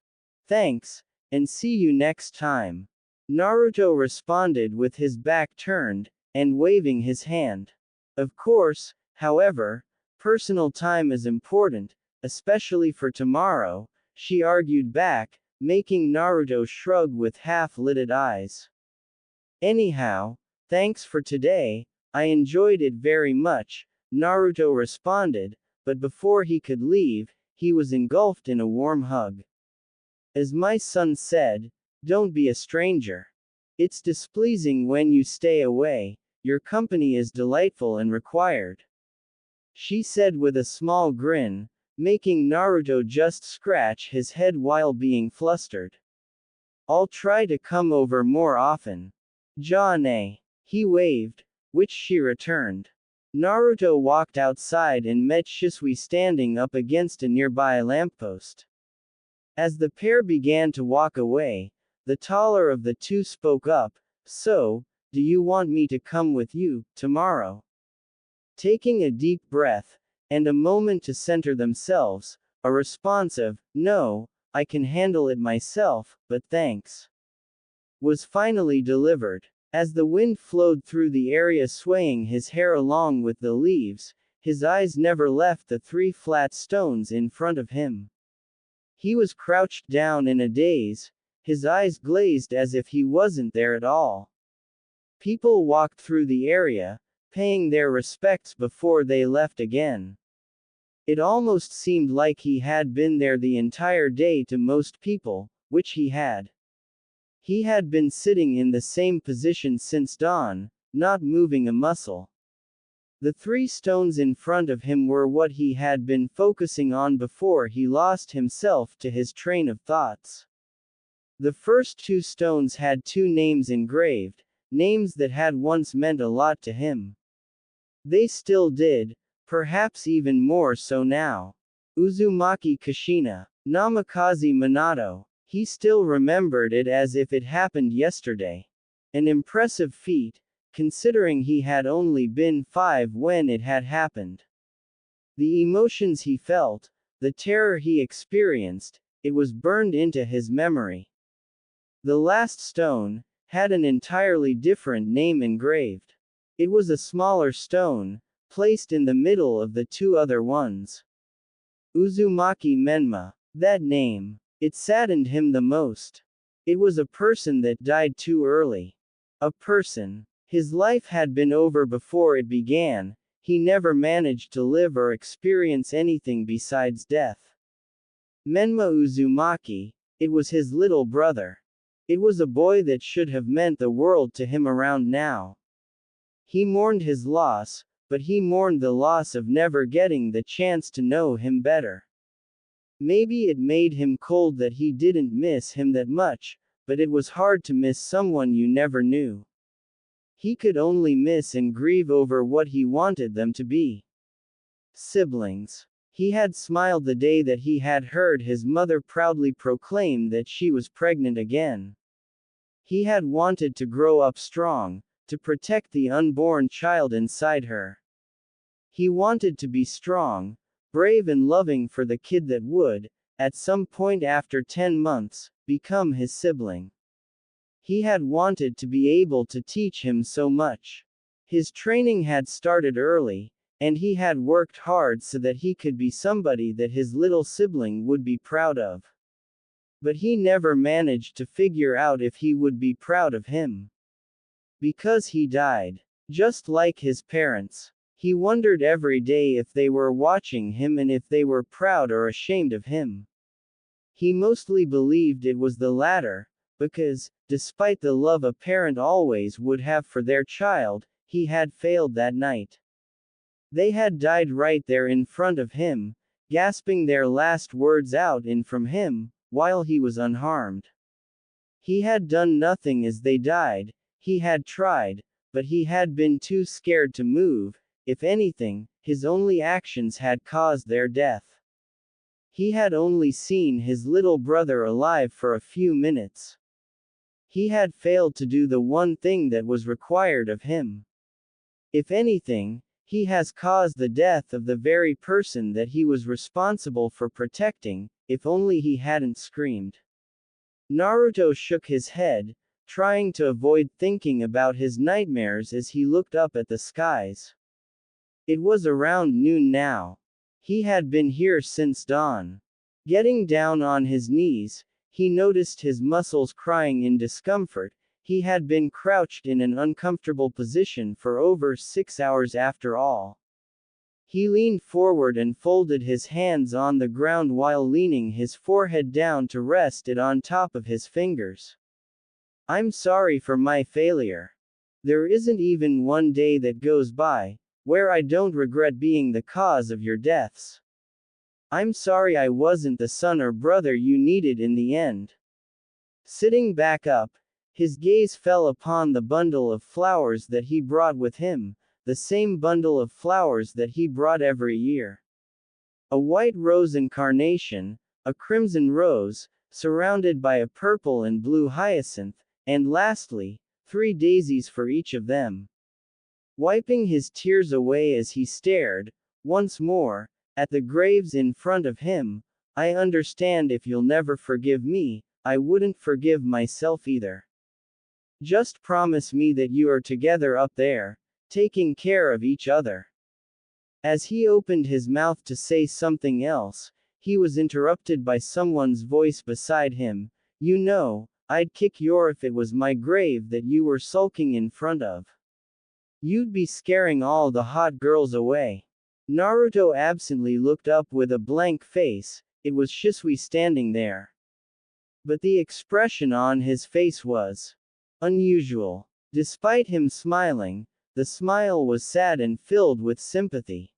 Thanks, and see you next time. Naruto responded with his back turned, and waving his hand. Of course, however, personal time is important, especially for tomorrow, she argued back, making Naruto shrug with half-lidded eyes. Anyhow, thanks for today, I enjoyed it very much, Naruto responded, but before he could leave, he was engulfed in a warm hug. As my son said, don't be a stranger. It's displeasing when you stay away, your company is delightful and required. She said with a small grin, making Naruto just scratch his head while being flustered. I'll try to come over more often. Ja-ne. He waved, which she returned. Naruto walked outside and met Shisui standing up against a nearby lamppost. As the pair began to walk away, the taller of the two spoke up, "So, do you want me to come with you, tomorrow?" Taking a deep breath, and a moment to center themselves, a response of, "No, I can handle it myself, but thanks," was finally delivered. As the wind flowed through the area swaying his hair along with the leaves, his eyes never left the three flat stones in front of him. He was crouched down in a daze, his eyes glazed as if he wasn't there at all. People walked through the area, paying their respects before they left again. It almost seemed like he had been there the entire day to most people, which he had. He had been sitting in the same position since dawn, not moving a muscle. The three stones in front of him were what he had been focusing on before he lost himself to his train of thoughts. The first two stones had two names engraved, names that had once meant a lot to him. They still did, perhaps even more so now. Uzumaki Kushina, Namikaze Minato. He still remembered it as if it happened yesterday. An impressive feat, considering he had only been 5 when it had happened. The emotions he felt, the terror he experienced, it was burned into his memory. The last stone had an entirely different name engraved. It was a smaller stone, placed in the middle of the two other ones. Uzumaki Menma. That name. It saddened him the most. It was a person that died too early. A person. His life had been over before it began, he never managed to live or experience anything besides death. Menma Uzumaki. It was his little brother. It was a boy that should have meant the world to him around now. He mourned his loss, but he mourned the loss of never getting the chance to know him better. Maybe it made him cold that he didn't miss him that much, but it was hard to miss someone you never knew. He could only miss and grieve over what he wanted them to be. Siblings. He had smiled the day that he had heard his mother proudly proclaim that she was pregnant again. He had wanted to grow up strong, to protect the unborn child inside her. He wanted to be strong, brave and loving for the kid that would, at some point after 10 months, become his sibling. He had wanted to be able to teach him so much. His training had started early, and he had worked hard so that he could be somebody that his little sibling would be proud of. But he never managed to figure out if he would be proud of him. Because he died. Just like his parents. He wondered every day if they were watching him and if they were proud or ashamed of him. He mostly believed it was the latter, because, despite the love a parent always would have for their child, he had failed that night. They had died right there in front of him, gasping their last words out in from him, while he was unharmed. He had done nothing as they died, he had tried, but he had been too scared to move. If anything, his only actions had caused their death. He had only seen his little brother alive for a few minutes. He had failed to do the one thing that was required of him. If anything, he has caused the death of the very person that he was responsible for protecting, if only he hadn't screamed. Naruto shook his head, trying to avoid thinking about his nightmares as he looked up at the skies. It was around noon now. He had been here since dawn. Getting down on his knees, he noticed his muscles crying in discomfort. He had been crouched in an uncomfortable position for over 6 hours after all. He leaned forward and folded his hands on the ground while leaning his forehead down to rest it on top of his fingers. "I'm sorry for my failure. There isn't even one day that goes by where I don't regret being the cause of your deaths. I'm sorry I wasn't the son or brother you needed in the end." Sitting back up, his gaze fell upon the bundle of flowers that he brought with him, the same bundle of flowers that he brought every year. A white rose and carnation, a crimson rose, surrounded by a purple and blue hyacinth, and lastly, 3 daisies for each of them. Wiping his tears away as he stared, once more, at the graves in front of him, I understand if you'll never forgive me, I wouldn't forgive myself either. Just promise me that you are together up there, taking care of each other. As he opened his mouth to say something else, he was interrupted by someone's voice beside him. You know, I'd kick your if it was my grave that you were sulking in front of. You'd be scaring all the hot girls away. Naruto absently looked up with a blank face. It was Shisui standing there. But the expression on his face was unusual. Despite him smiling, the smile was sad and filled with sympathy.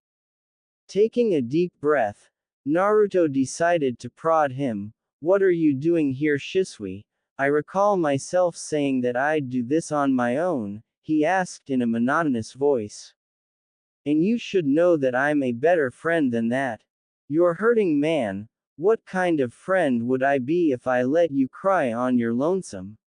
Taking a deep breath, Naruto decided to prod him. What are you doing here, Shisui? I recall myself saying that I'd do this on my own, he asked in a monotonous voice. And you should know that I'm a better friend than that. You're hurting, man. What kind of friend would I be if I let you cry on your lonesome?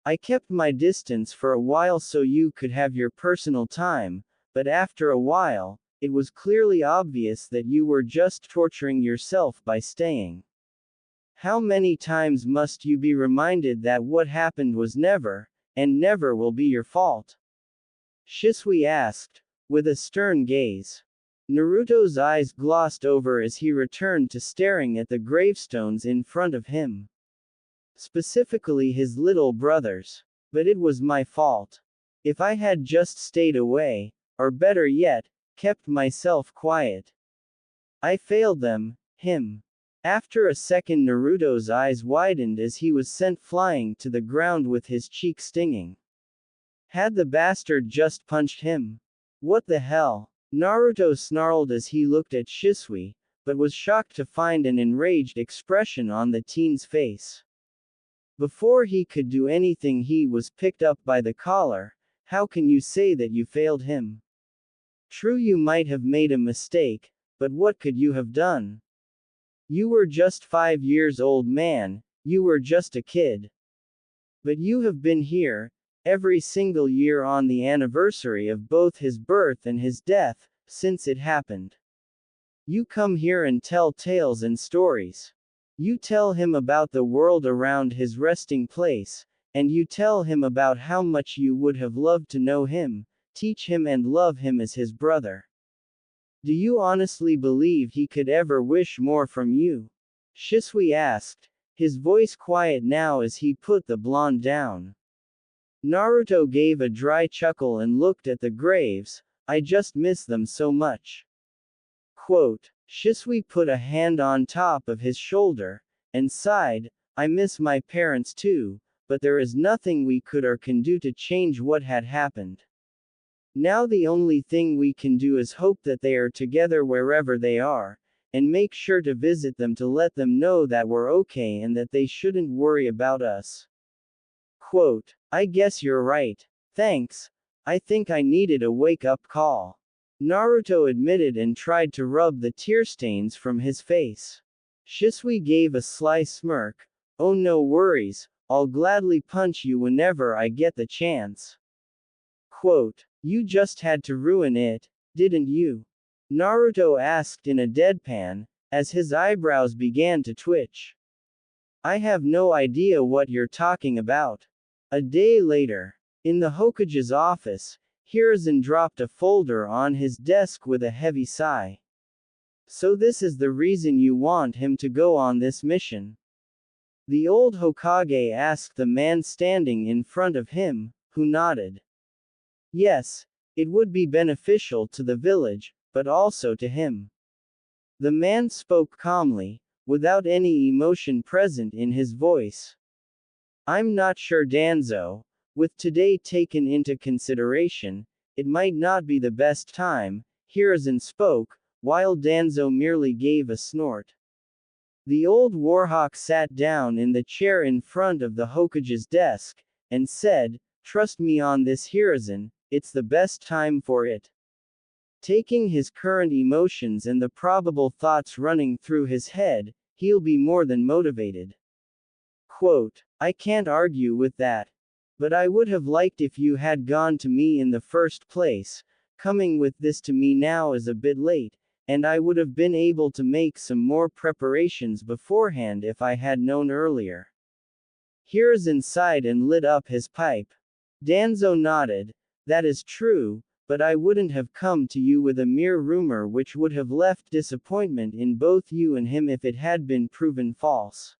I kept my distance for a while so you could have your personal time, but after a while, it was clearly obvious that you were just torturing yourself by staying. How many times must you be reminded that what happened was never, and never will be your fault? Shisui asked, with a stern gaze. Naruto's eyes glossed over as he returned to staring at the gravestones in front of him. Specifically his little brother's. But it was my fault. If I had just stayed away, or better yet, kept myself quiet. I failed them, him. After a second Naruto's eyes widened as he was sent flying to the ground with his cheek stinging. Had the bastard just punched him? What the hell? Naruto snarled as he looked at Shisui, but was shocked to find an enraged expression on the teen's face. Before he could do anything he was picked up by the collar. How can you say that you failed him? True, you might have made a mistake, but what could you have done? You were just 5 years old, man, you were just a kid. But you have been here, every single year on the anniversary of both his birth and his death, since it happened. You come here and tell tales and stories. You tell him about the world around his resting place, and you tell him about how much you would have loved to know him, teach him and love him as his brother. Do you honestly believe he could ever wish more from you? Shisui asked, his voice quiet now as he put the blonde down. Naruto gave a dry chuckle and looked at the graves. I just miss them so much. Quote, Shisui put a hand on top of his shoulder, and sighed, I miss my parents too, but there is nothing we could or can do to change what had happened. Now the only thing we can do is hope that they are together wherever they are, and make sure to visit them to let them know that we're okay and that they shouldn't worry about us. Quote, I guess you're right. Thanks. I think I needed a wake-up call. Naruto admitted and tried to rub the tear stains from his face. Shisui gave a sly smirk. Oh, no worries, I'll gladly punch you whenever I get the chance. Quote, you just had to ruin it, didn't you? Naruto asked in a deadpan, as his eyebrows began to twitch. I have no idea what you're talking about. A day later, in the Hokage's office, Hiruzen dropped a folder on his desk with a heavy sigh. So this is the reason you want him to go on this mission? The old Hokage asked the man standing in front of him, who nodded. Yes, it would be beneficial to the village, but also to him. The man spoke calmly, without any emotion present in his voice. I'm not sure, Danzo. With today taken into consideration, it might not be the best time, Hiruzen spoke, while Danzo merely gave a snort. The old warhawk sat down in the chair in front of the Hokage's desk, and said, trust me on this, Hiruzen, it's the best time for it. Taking his current emotions and the probable thoughts running through his head, he'll be more than motivated. Quote, I can't argue with that. But I would have liked if you had gone to me in the first place. Coming with this to me now is a bit late, and I would have been able to make some more preparations beforehand if I had known earlier. Hiruzen sighed and lit up his pipe. Danzo nodded. That is true, but I wouldn't have come to you with a mere rumor which would have left disappointment in both you and him if it had been proven false.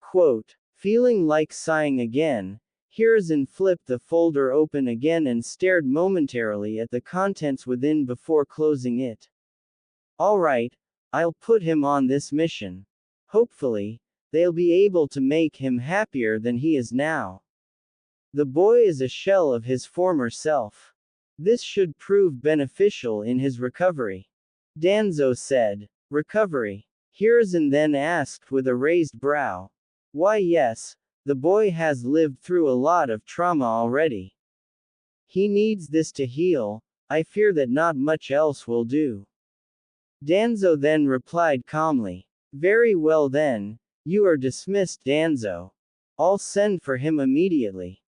Quote, feeling like sighing again, Hiruzen flipped the folder open again and stared momentarily at the contents within before closing it. Alright, I'll put him on this mission. Hopefully, they'll be able to make him happier than he is now. The boy is a shell of his former self. This should prove beneficial in his recovery. Danzo said. Recovery? Hiruzen then asked with a raised brow. Why yes, the boy has lived through a lot of trauma already. He needs this to heal, I fear that not much else will do. Danzo then replied calmly. Very well then, you are dismissed Danzo. I'll send for him immediately.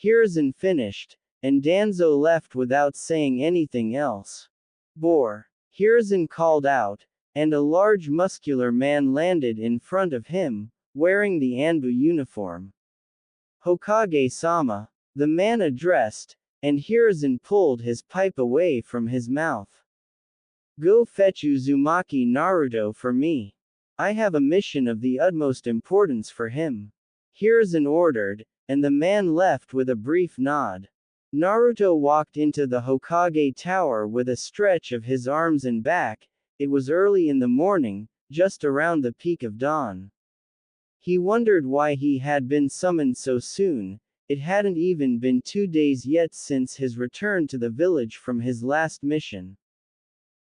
Hiruzen finished, and Danzo left without saying anything else. Bore. Hiruzen called out, and a large muscular man landed in front of him, wearing the Anbu uniform. Hokage-sama, the man addressed, and Hiruzen pulled his pipe away from his mouth. Go fetch Uzumaki Naruto for me. I have a mission of the utmost importance for him. Hiruzen ordered, and the man left with a brief nod. Naruto walked into the Hokage tower with a stretch of his arms and back. It was early in the morning, just around the peak of dawn. He wondered why he had been summoned so soon. It hadn't even been 2 days yet since his return to the village from his last mission.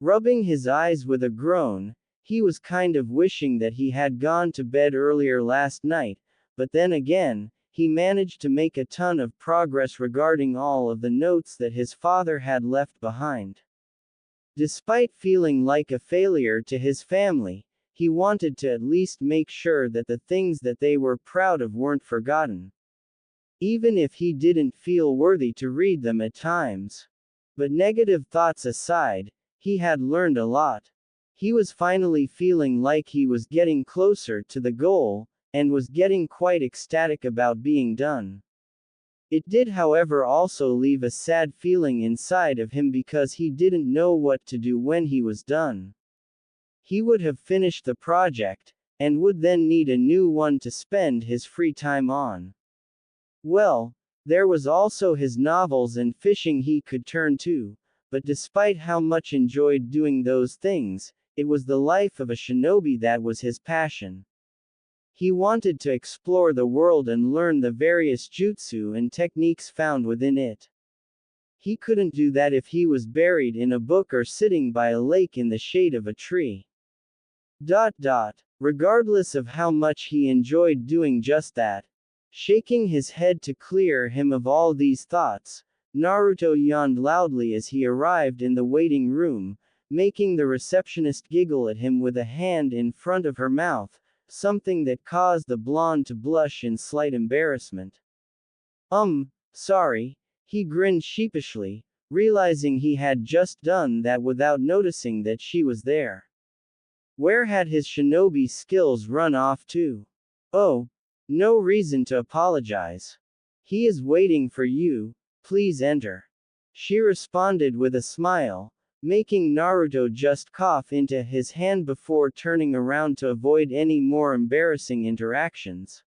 Rubbing his eyes with a groan, he was kind of wishing that he had gone to bed earlier last night, but then again, he managed to make a ton of progress regarding all of the notes that his father had left behind. Despite feeling like a failure to his family, he wanted to at least make sure that the things that they were proud of weren't forgotten. Even if he didn't feel worthy to read them at times. But negative thoughts aside, he had learned a lot. He was finally feeling like he was getting closer to the goal, and was getting quite ecstatic about being done. It did however also leave a sad feeling inside of him because he didn't know what to do when he was done. He would have finished the project, and would then need a new one to spend his free time on. Well, there was also his novels and fishing he could turn to, but despite how much enjoyed doing those things, it was the life of a shinobi that was his passion. He wanted to explore the world and learn the various jutsu and techniques found within it. He couldn't do that if he was buried in a book or sitting by a lake in the shade of a tree. Regardless of how much he enjoyed doing just that, shaking his head to clear him of all these thoughts, Naruto yawned loudly as he arrived in the waiting room, making the receptionist giggle at him with a hand in front of her mouth, something that caused the blonde to blush in slight embarrassment. Sorry, he grinned sheepishly, realizing he had just done that without noticing that she was there. Where had his shinobi skills run off to? Oh, no reason to apologize. He is waiting for you, please enter. She responded with a smile, making Naruto just cough into his hand before turning around to avoid any more embarrassing interactions.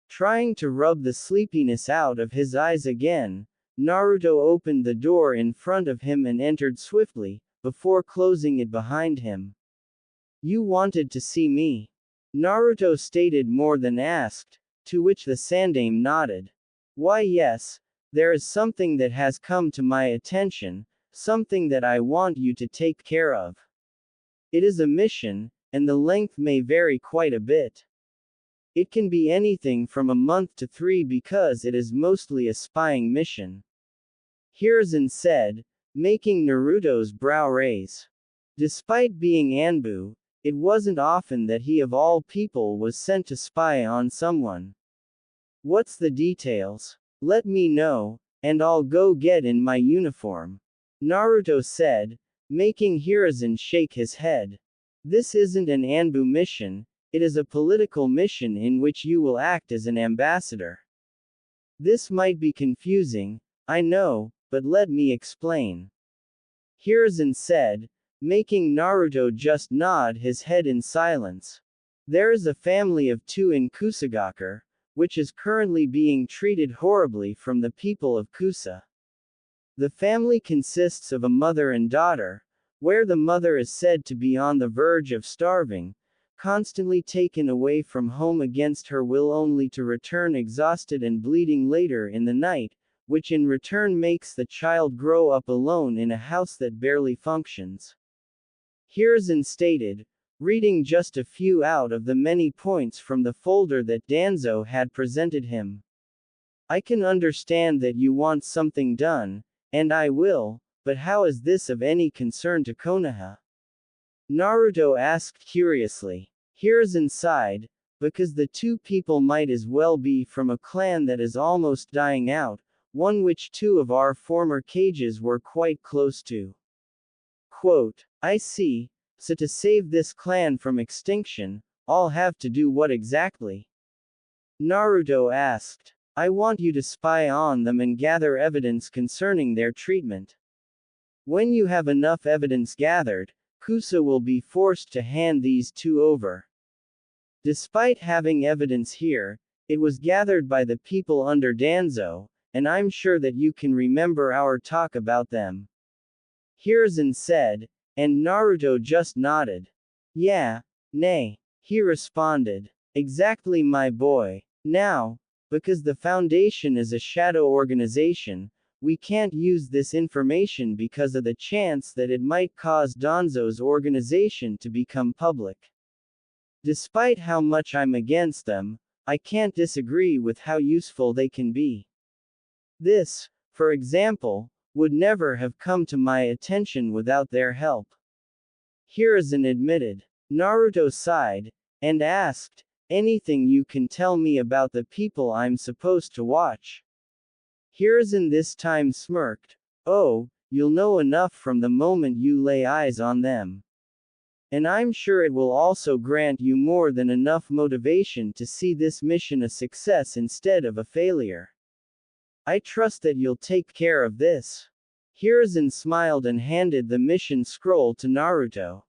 Trying to rub the sleepiness out of his eyes again, Naruto opened the door in front of him and entered swiftly, before closing it behind him. You wanted to see me? Naruto stated more than asked, to which the sandaime nodded. Why yes, there is something that has come to my attention, something that I want you to take care of. It is a mission, and the length may vary quite a bit. It can be anything from a month to 3 because it is mostly a spying mission. Hiruzen said, making Naruto's brow raise. Despite being Anbu, it wasn't often that he of all people was sent to spy on someone. What's the details? Let me know, and I'll go get in my uniform. Naruto said, making Hiruzen shake his head. This isn't an Anbu mission, it is a political mission in which you will act as an ambassador. This might be confusing, I know, but let me explain. Hiruzen said, making Naruto just nod his head in silence. There is a family of 2 in Kusagakure, which is currently being treated horribly from the people of Kusa. The family consists of a mother and daughter, where the mother is said to be on the verge of starving, constantly taken away from home against her will only to return exhausted and bleeding later in the night, which in return makes the child grow up alone in a house that barely functions. Hiruzen stated, reading just a few out of the many points from the folder that Danzo had presented him. I can understand that you want something done, and I will, but how is this of any concern to Konoha? Naruto asked curiously. Hiruzen sighed, because the 2 people might as well be from a clan that is almost dying out, one which 2 of our former Kages were quite close to. Quote, I see, so to save this clan from extinction, I'll have to do what exactly? Naruto asked. I want you to spy on them and gather evidence concerning their treatment. When you have enough evidence gathered, Kusa will be forced to hand these 2 over. Despite having evidence here, it was gathered by the people under Danzo, and I'm sure that you can remember our talk about them. Hiruzen said, and Naruto just nodded. Yeah, nay, he responded. Exactly my boy. Now, because the Foundation is a shadow organization, we can't use this information because of the chance that it might cause Danzo's organization to become public. Despite how much I'm against them, I can't disagree with how useful they can be. This, for example, would never have come to my attention without their help. Hiruzen admitted. Naruto sighed, and asked, anything you can tell me about the people I'm supposed to watch? Hiruzen this time smirked. Oh, you'll know enough from the moment you lay eyes on them. And I'm sure it will also grant you more than enough motivation to see this mission a success instead of a failure. I trust that you'll take care of this. Hiruzen smiled and handed the mission scroll to Naruto.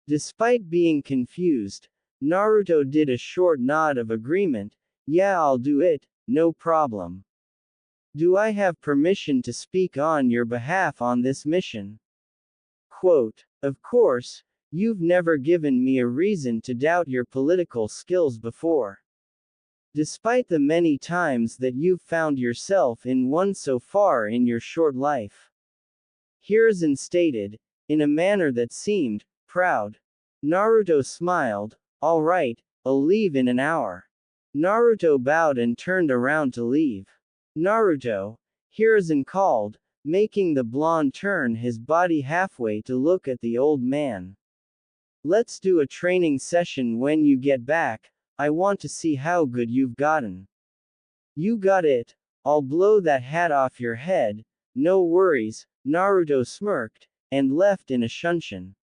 Despite being confused, Naruto did a short nod of agreement. Yeah, I'll do it, no problem. Do I have permission to speak on your behalf on this mission? Quote, of course, you've never given me a reason to doubt your political skills before. Despite the many times that you've found yourself in one so far in your short life. Hiruzen stated, in a manner that seemed proud. Naruto smiled, all right, I'll leave in an hour. Naruto bowed and turned around to leave. Naruto, Hiruzen called, making the blonde turn his body halfway to look at the old man. Let's do a training session when you get back, I want to see how good you've gotten. You got it, I'll blow that hat off your head, no worries, Naruto smirked, and left in a shunshin.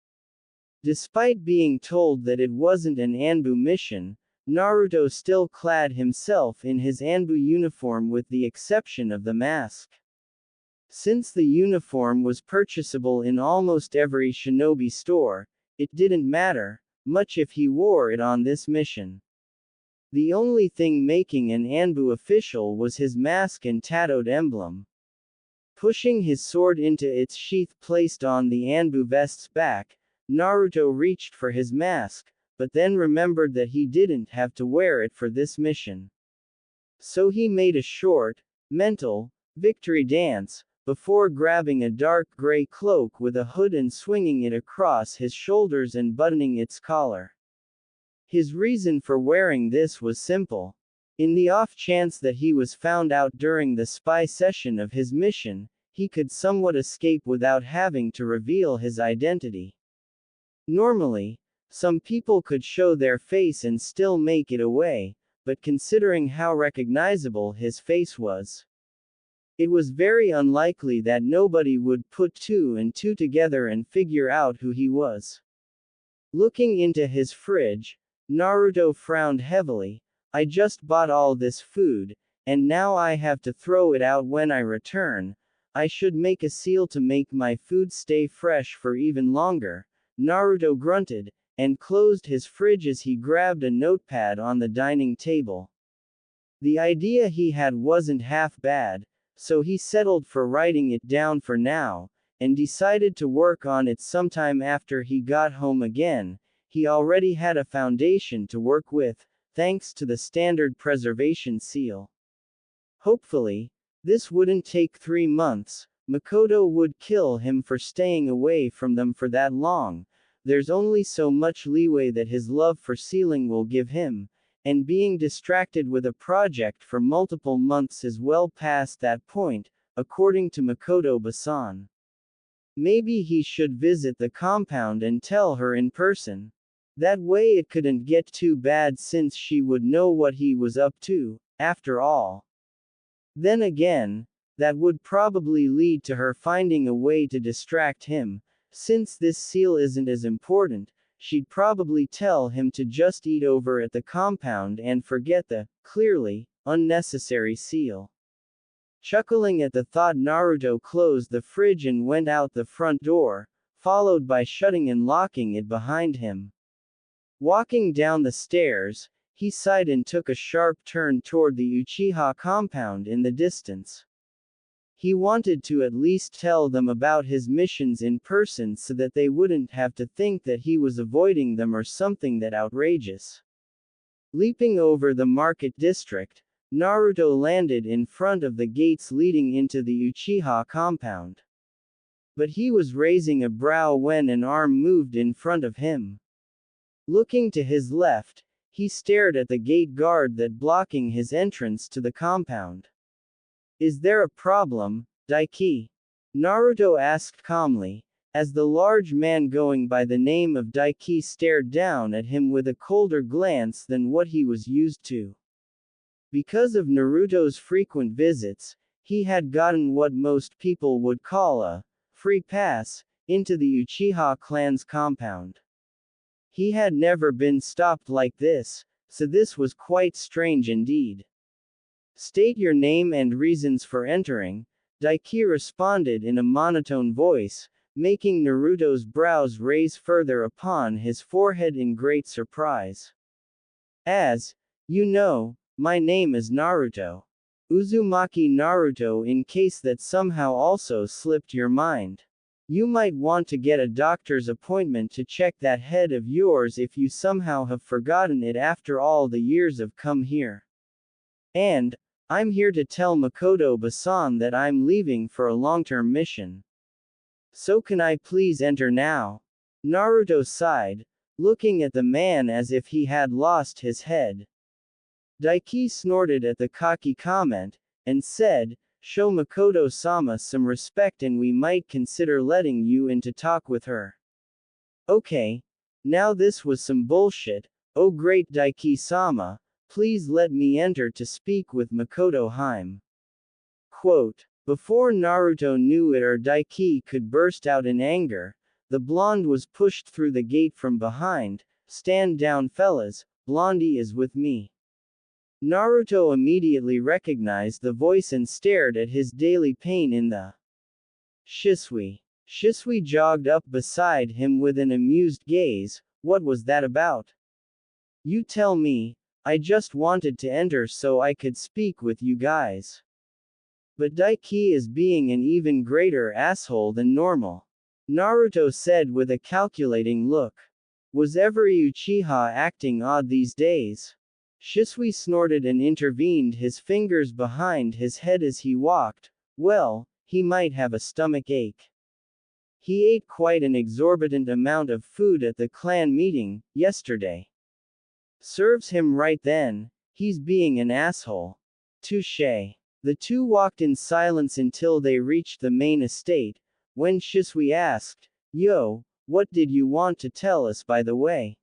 Despite being told that it wasn't an Anbu mission, Naruto still clad himself in his Anbu uniform with the exception of the mask. Since the uniform was purchasable in almost every shinobi store, it didn't matter much if he wore it on this mission. The only thing making an Anbu official was his mask and tattooed emblem. Pushing his sword into its sheath placed on the Anbu vest's back, Naruto reached for his mask, but then remembered that he didn't have to wear it for this mission. So he made a short, mental, victory dance, before grabbing a dark gray cloak with a hood and swinging it across his shoulders and buttoning its collar. His reason for wearing this was simple. In the off chance that he was found out during the spy session of his mission, he could somewhat escape without having to reveal his identity. Normally, some people could show their face and still make it away, but considering how recognizable his face was, it was very unlikely that nobody would put two and two together and figure out who he was. Looking into his fridge, Naruto frowned heavily. I just bought all this food, and now I have to throw it out when I return. I should make a seal to make my food stay fresh for even longer. Naruto grunted, and closed his fridge as he grabbed a notepad on the dining table. The idea he had wasn't half bad, so he settled for writing it down for now, and decided to work on it sometime after he got home again. He already had a foundation to work with, thanks to the standard preservation seal. Hopefully, this wouldn't take 3 months. Mikoto would kill him for staying away from them for that long. There's only so much leeway that his love for sealing will give him, and being distracted with a project for multiple months is well past that point, according to Mikoto-san. Maybe he should visit the compound and tell her in person. That way it couldn't get too bad since she would know what he was up to, after all. Then again, that would probably lead to her finding a way to distract him. Since this seal isn't as important, she'd probably tell him to just eat over at the compound and forget the, clearly, unnecessary seal. Chuckling at the thought, Naruto closed the fridge and went out the front door, followed by shutting and locking it behind him. Walking down the stairs, he sighed and took a sharp turn toward the Uchiha compound in the distance. He wanted to at least tell them about his missions in person so that they wouldn't have to think that he was avoiding them or something that outrageous. Leaping over the market district, Naruto landed in front of the gates leading into the Uchiha compound. But he was raising a brow when an arm moved in front of him. Looking to his left, he stared at the gate guard that blocking his entrance to the compound. Is there a problem, Daiki? Naruto asked calmly, as the large man going by the name of Daiki stared down at him with a colder glance than what he was used to. Because of Naruto's frequent visits, he had gotten what most people would call a free pass into the Uchiha clan's compound. He had never been stopped like this, so this was quite strange indeed. State your name and reasons for entering, Daiki responded in a monotone voice, making Naruto's brows raise further upon his forehead in great surprise. As you know, my name is Naruto. Uzumaki Naruto, in case that somehow also slipped your mind. You might want to get a doctor's appointment to check that head of yours if you somehow have forgotten it after all the years I've come here. And, I'm here to tell Mikoto-san that I'm leaving for a long-term mission. So can I please enter now? Naruto sighed, looking at the man as if he had lost his head. Daiki snorted at the cocky comment, and said, show Mikoto-sama some respect and we might consider letting you in to talk with her. Okay. Now this was some bullshit. Oh great Daiki-sama, please let me enter to speak with Mikoto Hime. Quote. Before Naruto knew it or Daiki could burst out in anger, the blonde was pushed through the gate from behind. Stand down fellas, Blondie is with me. Naruto immediately recognized the voice and stared at his daily pain in the Shisui. Shisui jogged up beside him with an amused gaze. What was that about? You tell me, I just wanted to enter so I could speak with you guys. But Daiki is being an even greater asshole than normal. Naruto said with a calculating look. Was every Uchiha acting odd these days? Shisui snorted and intervened his fingers behind his head as he walked. Well, he might have a stomach ache. He ate quite an exorbitant amount of food at the clan meeting yesterday. Serves him right then, he's being an asshole. Touché. The two walked in silence until they reached the main estate, when Shisui asked, "Yo, what did you want to tell us by the way?"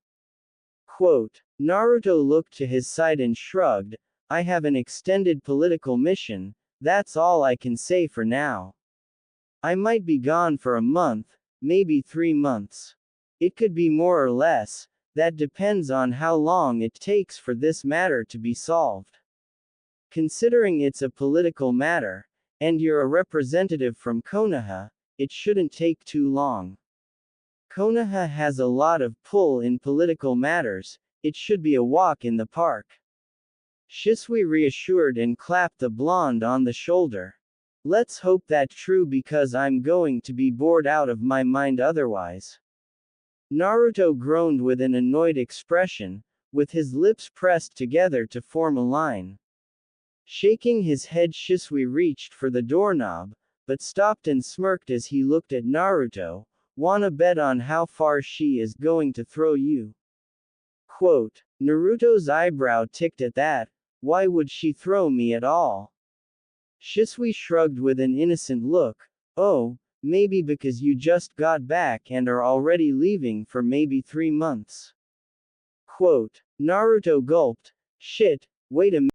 Quote, Naruto looked to his side and shrugged, "I have an extended political mission, that's all I can say for now. I might be gone for a month, maybe 3 months. It could be more or less, that depends on how long it takes for this matter to be solved. Considering it's a political matter, and you're a representative from Konoha, it shouldn't take too long. Konoha has a lot of pull in political matters, it should be a walk in the park." Shisui reassured and clapped the blonde on the shoulder. "Let's hope that's true because I'm going to be bored out of my mind otherwise." Naruto groaned with an annoyed expression, with his lips pressed together to form a line. Shaking his head, Shisui reached for the doorknob, but stopped and smirked as he looked at Naruto. "Wanna bet on how far she is going to throw you?" Quote, Naruto's eyebrow ticked at that. "Why would she throw me at all?" Shisui shrugged with an innocent look. "Oh, maybe because you just got back and are already leaving for maybe 3 months." Quote, Naruto gulped. "Shit, wait a minute.